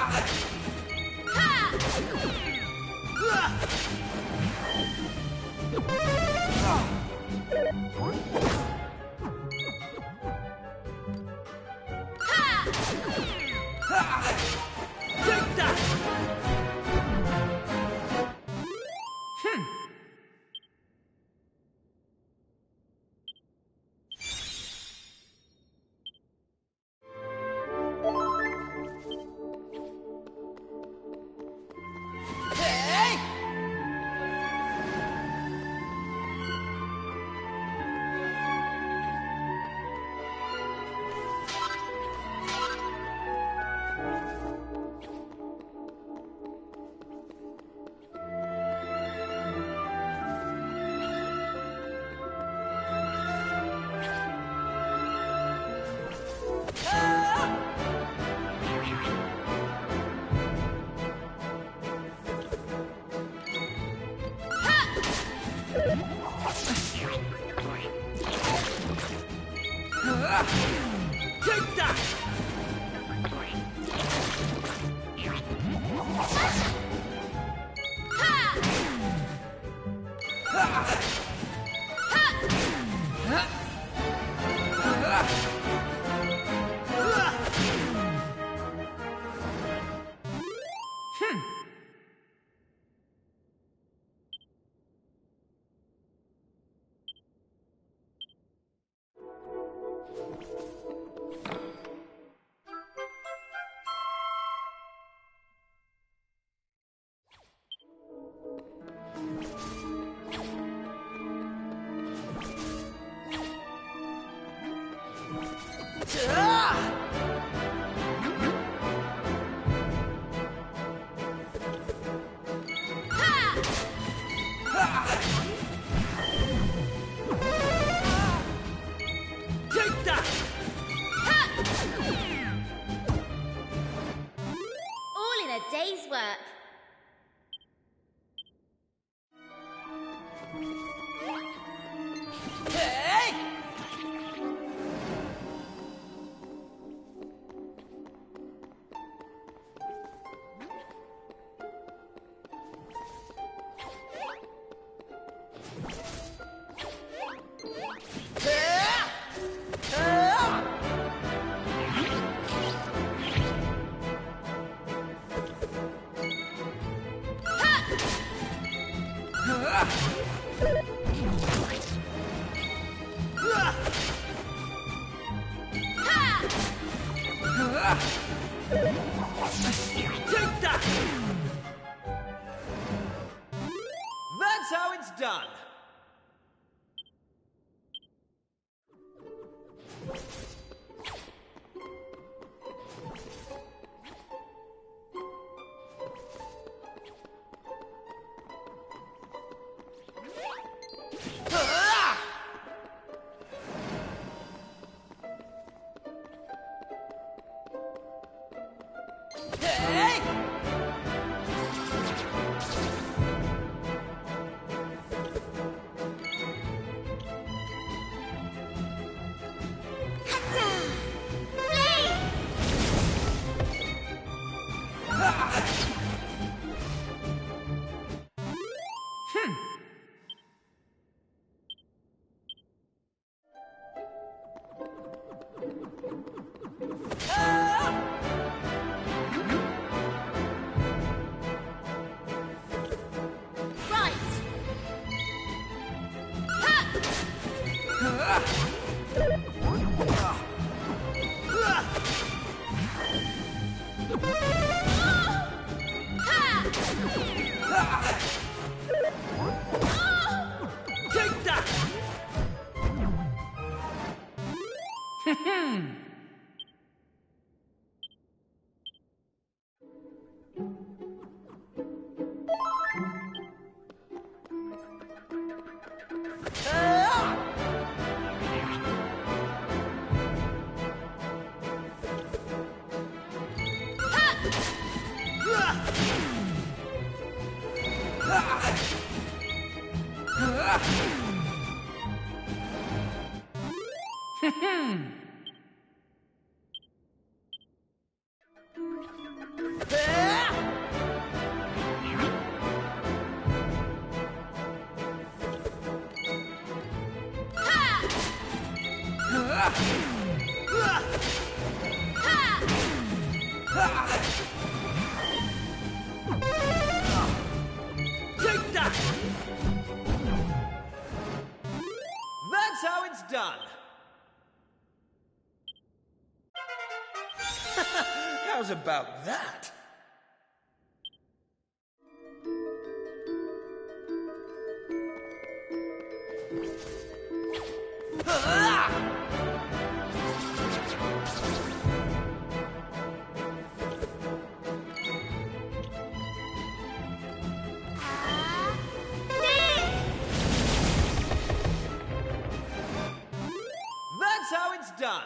that! Hey! Take that! Take that! All in a day's work. Hey! Take that! That's how it's done. Hey! Take that! Take that! That's how it's done. How's about that? That's how it's done.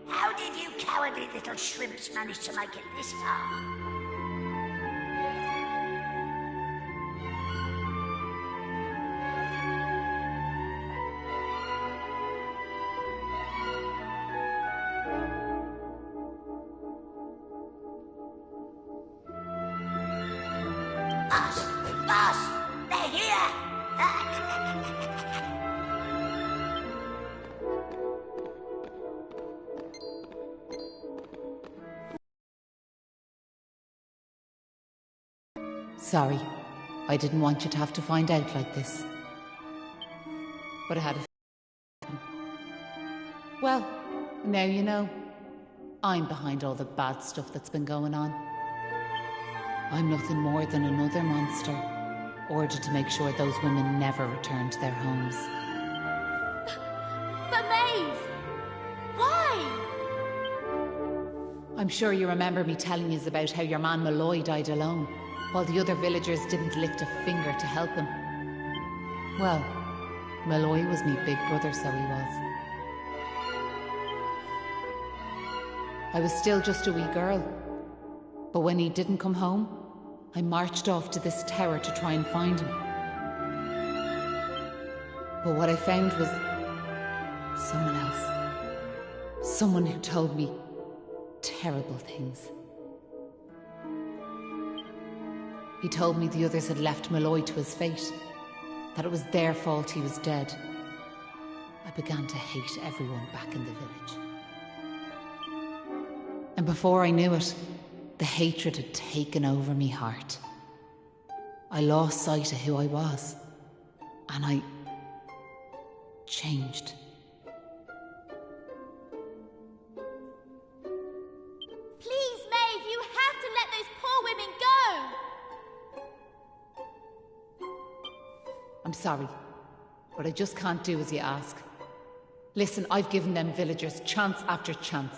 How did you cowardly little shrimps manage to make it this far? Boss! They're here! Sorry. I didn't want you to have to find out like this. But I had a well, now you know. I'm behind all the bad stuff that's been going on. I'm nothing more than another monster, ordered to make sure those women never return to their homes. But Maeve! Why? I'm sure you remember me telling you about how your man Molloy died alone, while the other villagers didn't lift a finger to help him. Well, Molloy was me big brother, so he was. I was still just a wee girl, but when he didn't come home, I marched off to this tower to try and find him. But what I found was someone else. Someone who told me terrible things. He told me the others had left Molloy to his fate, that it was their fault he was dead. I began to hate everyone back in the village. And before I knew it, the hatred had taken over me heart. I lost sight of who I was, and I changed. Please, Maeve, you have to let those poor women go! I'm sorry, but I just can't do as you ask. Listen, I've given them villagers chance after chance.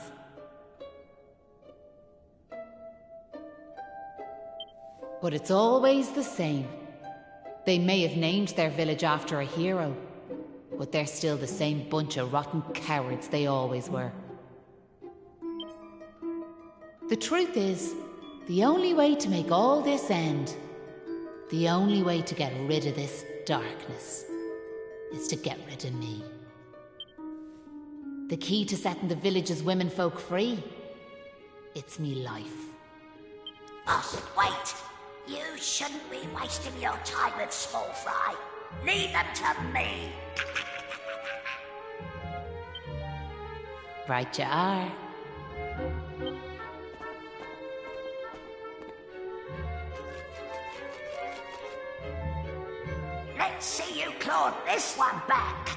But it's always the same. They may have named their village after a hero, but they're still the same bunch of rotten cowards they always were. The truth is, the only way to make all this end, the only way to get rid of this darkness, is to get rid of me. The key to setting the village's womenfolk free It's me life. Us, wait! You shouldn't be wasting your time with small fry. Leave them to me. Right you are. Let's see you claw this one back.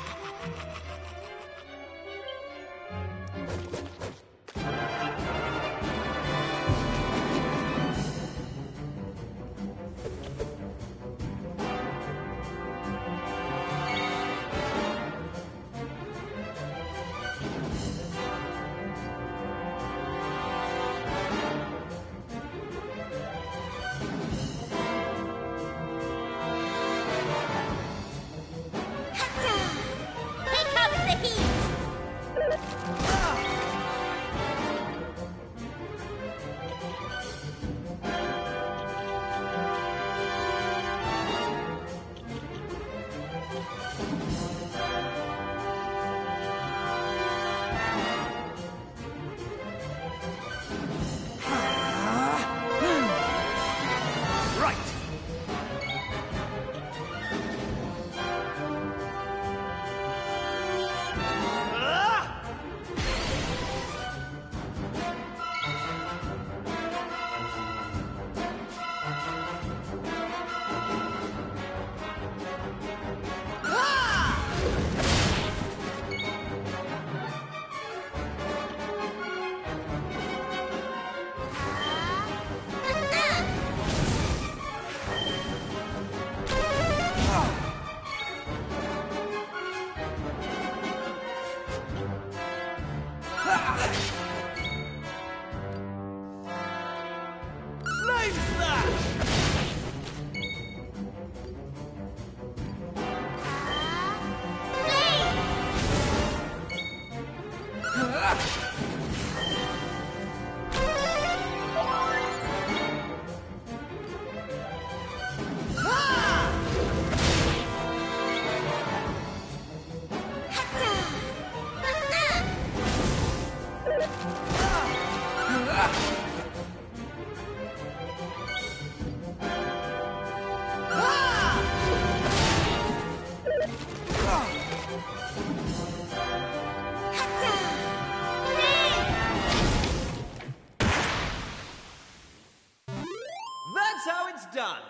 That's how it's done.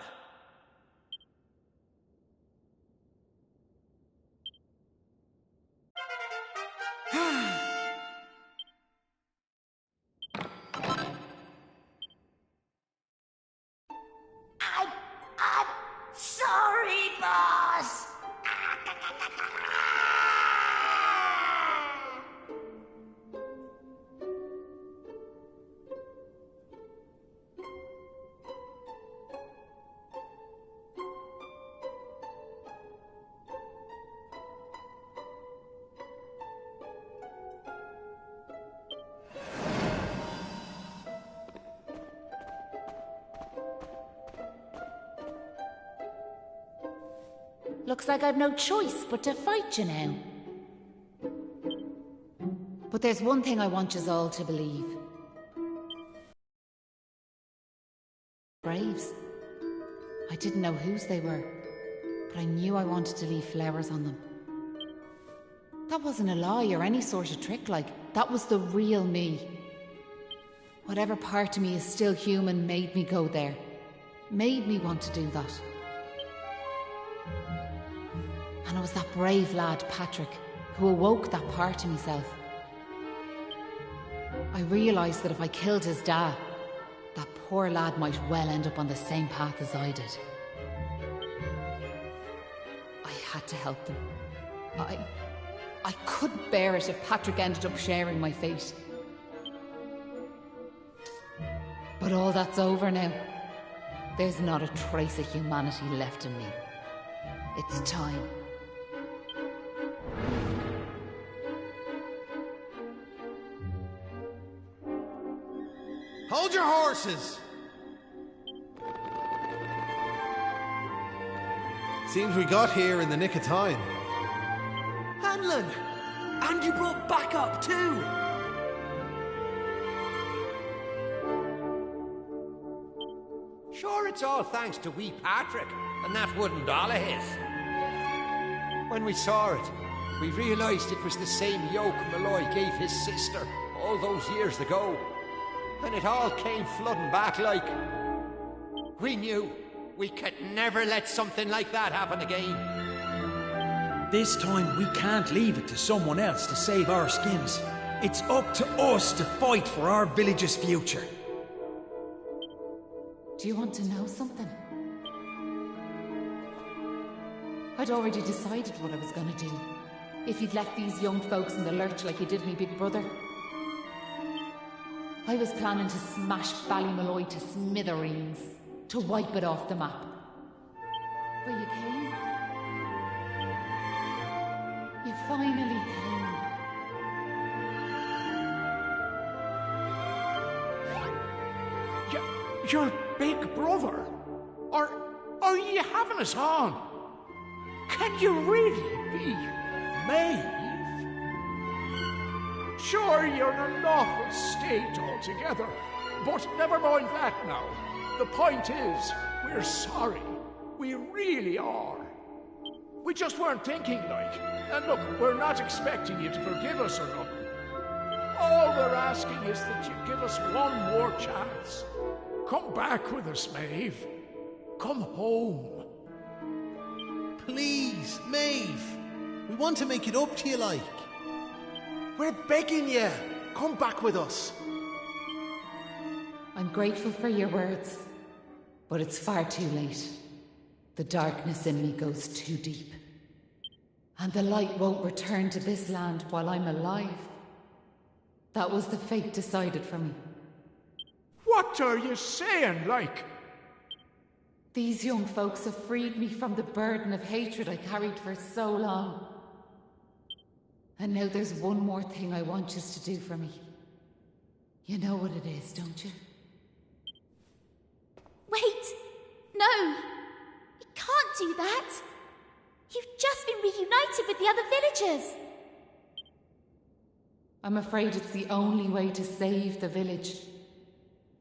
I'm sorry, boss. Looks like I've no choice but to fight you now. But there's one thing I want yous all to believe. Braves. I didn't know whose they were, but I knew I wanted to leave flowers on them. That wasn't a lie or any sort of trick, like, that was the real me. Whatever part of me is still human made me go there. Made me want to do that. And it was that brave lad, Patrick, who awoke that part of myself. I realised that if I killed his dad, that poor lad might well end up on the same path as I did. I had to help them. I couldn't bear it if Patrick ended up sharing my fate. But all that's over now. There's not a trace of humanity left in me. It's time. Hold your horses! Seems we got here in the nick of time. Hanlon! And you brought backup too! Sure, it's all thanks to wee Patrick and that wooden doll of his. When we saw it, we realised it was the same yoke Molloy gave his sister all those years ago. And it all came flooding back like... We knew we could never let something like that happen again. This time we can't leave it to someone else to save our skins. It's up to us to fight for our village's future. Do you want to know something? I'd already decided what I was gonna do. If you'd left these young folks in the lurch like you did me big brother. I was planning to smash Ballymolloy to smithereens, to wipe it off the map. But you came. You finally came. Your big brother? Or are you having us on? Can you really be Maeve? Sure, you're in an awful state altogether, but never mind that now. The point is, we're sorry. We really are. We just weren't thinking, like. And look, we're not expecting you to forgive us or nothing. All we're asking is that you give us one more chance. Come back with us, Maeve. Come home. Please, Maeve. We want to make it up to you, like. We're begging you. Come back with us. I'm grateful for your words, but it's far too late. The darkness in me goes too deep. And the light won't return to this land while I'm alive. That was the fate decided for me. What are you saying, like? These young folks have freed me from the burden of hatred I carried for so long. And now there's one more thing I want you to do for me. You know what it is, don't you? Wait! No! You can't do that! You've just been reunited with the other villagers! I'm afraid it's the only way to save the village.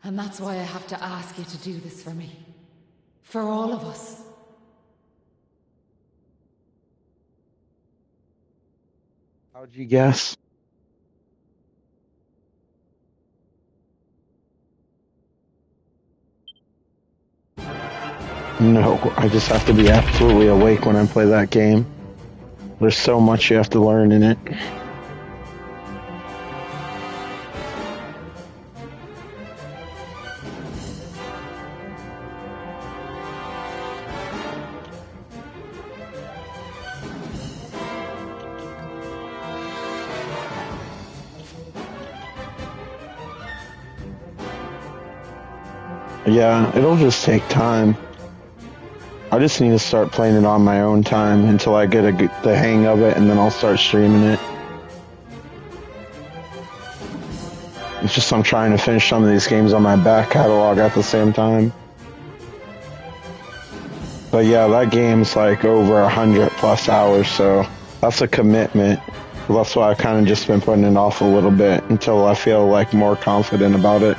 And that's why I have to ask you to do this for me. For all of us. How'd you guess? No, I just have to be absolutely awake when I play that game. There's so much you have to learn in it. Yeah, it'll just take time. I just need to start playing it on my own time until I get the hang of it, and then I'll start streaming it. It's just I'm trying to finish some of these games on my back catalog at the same time. But yeah, that game's like over 100+ hours, so that's a commitment. That's why I've kind of just been putting it off a little bit until I feel like more confident about it.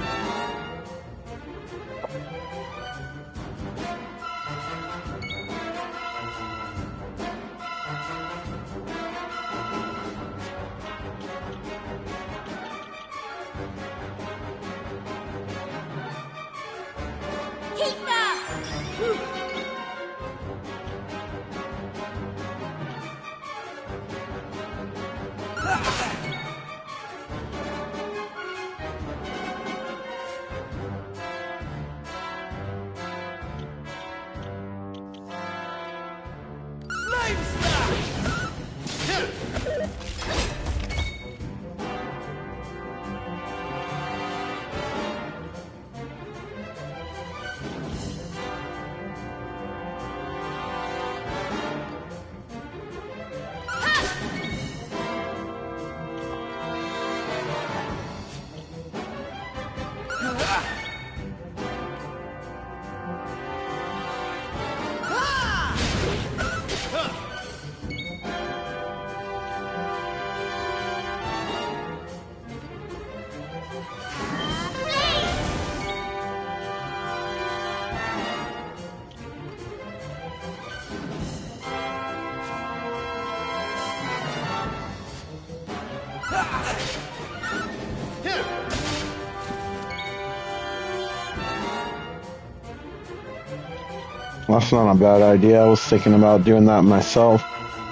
That's not a bad idea. I was thinking about doing that myself.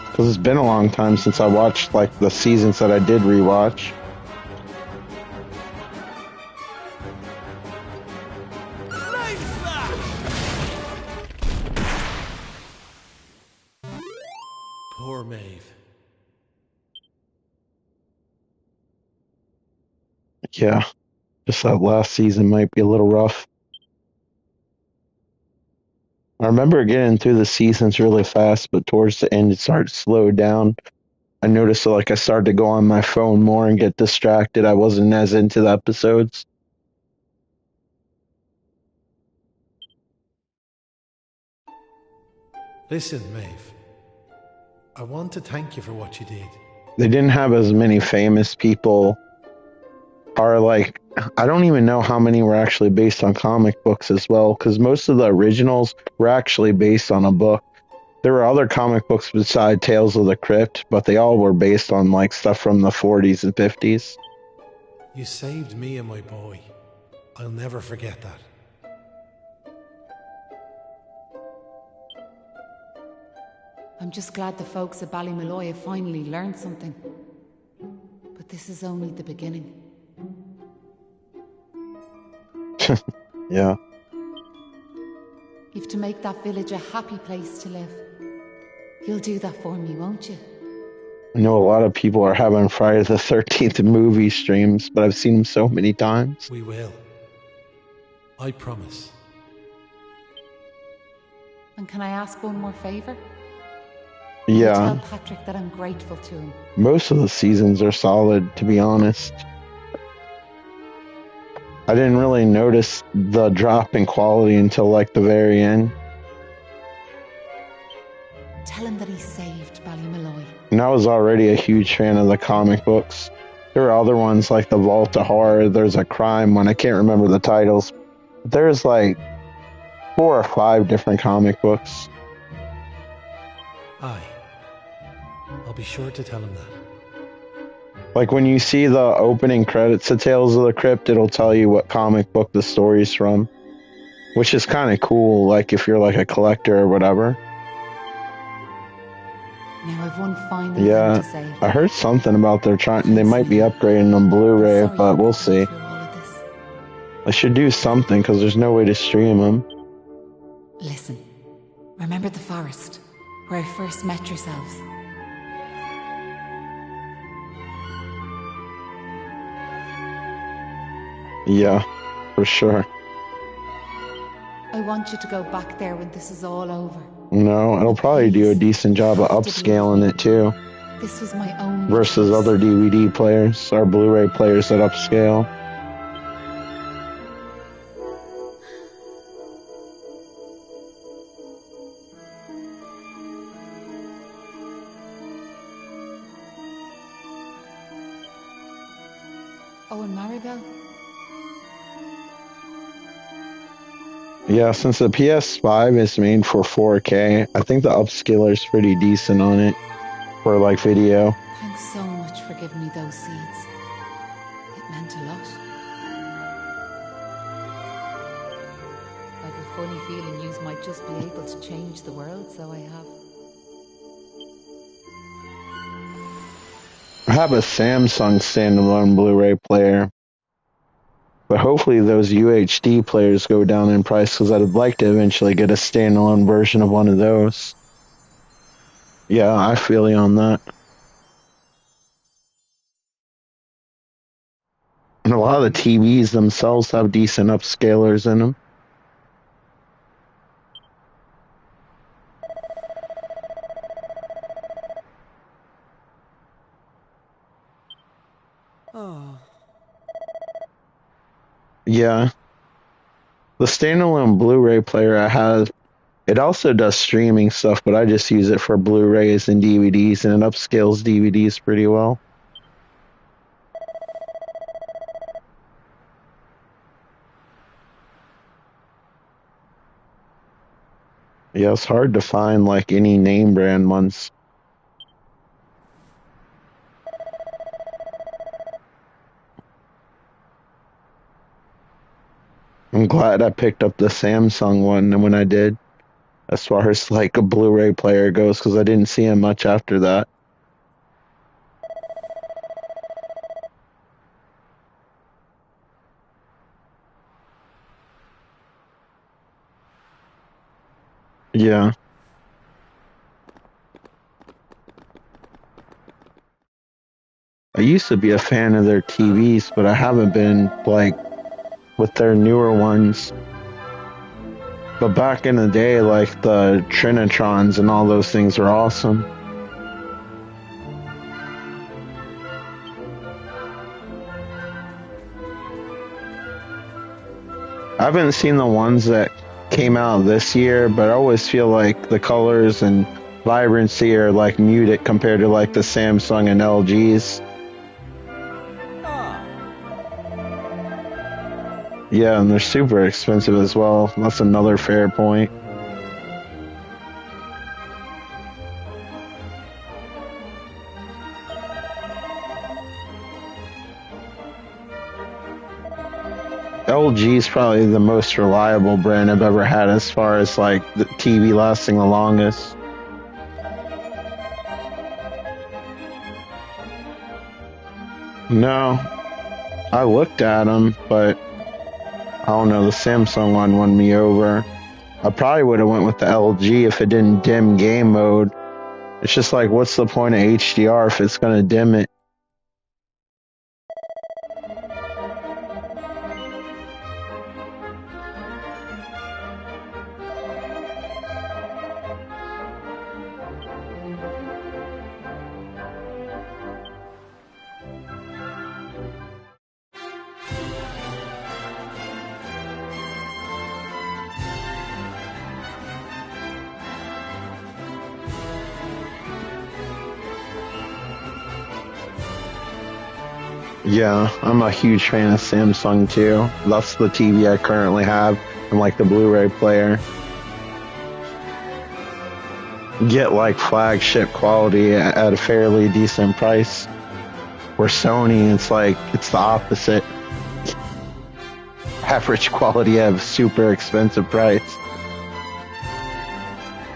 Because it's been a long time since I watched, like, the seasons that I did rewatch. Poor Maeve. Yeah, just that last season might be a little rough. I remember getting through the seasons really fast, but towards the end it started to slow down. I noticed that, like, I started to go on my phone more and get distracted. I wasn't as into the episodes. Listen, Maeve. I want to thank you for what you did. They didn't have as many famous people, or, like, I don't even know how many were actually based on comic books as well, because most of the originals were actually based on a book. There were other comic books beside Tales of the Crypt, but they all were based on, like, stuff from the 40s and 50s. You saved me and my boy. I'll never forget that. I'm just glad the folks at Ballymolloy have finally learned something. But this is only the beginning. Yeah. You've to make that village a happy place to live. You'll do that for me, won't you? I know a lot of people are having Friday the 13th movie streams, but I've seen them so many times. We will. I promise. And can I ask one more favour? Yeah. Tell Patrick that I'm grateful to him. Most of the seasons are solid, to be honest. I didn't really notice the drop in quality until, like, the very end. Tell him that he saved Ballymolloy. And I was already a huge fan of the comic books. There are other ones like the Vault of Horror. There's a crime one. I can't remember the titles. There's like 4 or 5 different comic books. Aye. I'll be sure to tell him that. Like when you see the opening credits of Tales of the Crypt, it'll tell you what comic book the story's from. Which is kind of cool, like if you're like a collector or whatever. Now I've one final thing to say. I heard something about they might be upgrading on Blu-ray, but we'll see. I should do something because there's no way to stream them. Listen, remember the forest where I first met yourselves? Yeah, for sure. I want you to go back there when this is all over. No, it'll probably do a decent job of upscaling it too. This was my own versus choice. Other DVD players or Blu-ray players that upscale. Oh, and Maribel? Yeah, since the PS5 is made for 4K, I think the upscaler's pretty decent on it for like video. Thanks so much for giving me those seeds. It meant a lot. I've a funny feeling you might just be able to change the world, so I have. I have a Samsung standalone Blu-ray player. But hopefully those UHD players go down in price because I'd like to eventually get a standalone version of one of those. Yeah, I feel you on that. And a lot of the TVs themselves have decent upscalers in them. Oh. Yeah. The standalone Blu-ray player I have, it also does streaming stuff, but I just use it for Blu-rays and DVDs, and it upscales DVDs pretty well. Yeah, it's hard to find like any name brand ones. I'm glad I picked up the Samsung one when I did. as far as like a Blu-ray player goes, because I didn't see him much after that. Yeah. I used to be a fan of their TVs, but I haven't been, like, with their newer ones. But back in the day, like, the Trinitrons and all those things were awesome. I haven't seen the ones that came out this year, but I always feel like the colors and vibrancy are, like, muted compared to, like, the Samsung and LGs. Yeah, and they're super expensive as well. That's another fair point. LG is probably the most reliable brand I've ever had as far as like the TV lasting the longest. No, I looked at them, but I don't know, the Samsung one won me over. I probably would have went with the LG if it didn't dim game mode. It's just like, what's the point of HDR if it's going to dim it? Yeah, I'm a huge fan of Samsung too. That's the TV I currently have, and like the Blu-ray player. Get like flagship quality at a fairly decent price. Where Sony, it's like, it's the opposite. Average quality at a super expensive price.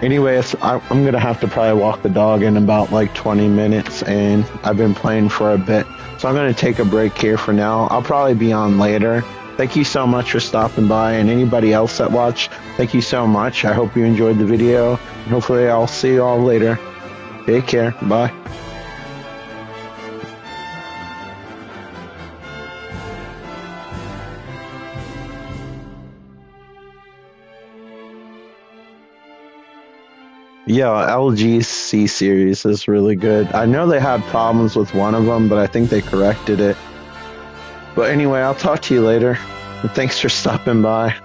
Anyways, I'm gonna have to probably walk the dog in about like 20 minutes, and I've been playing for a bit. So I'm going to take a break here for now. I'll probably be on later. Thank you so much for stopping by, and anybody else that watched, thank you so much. I hope you enjoyed the video, and hopefully I'll see you all later. Take care. Bye. Yeah, LG's C series is really good. I know they had problems with one of them, but I think they corrected it. But anyway, I'll talk to you later. And thanks for stopping by.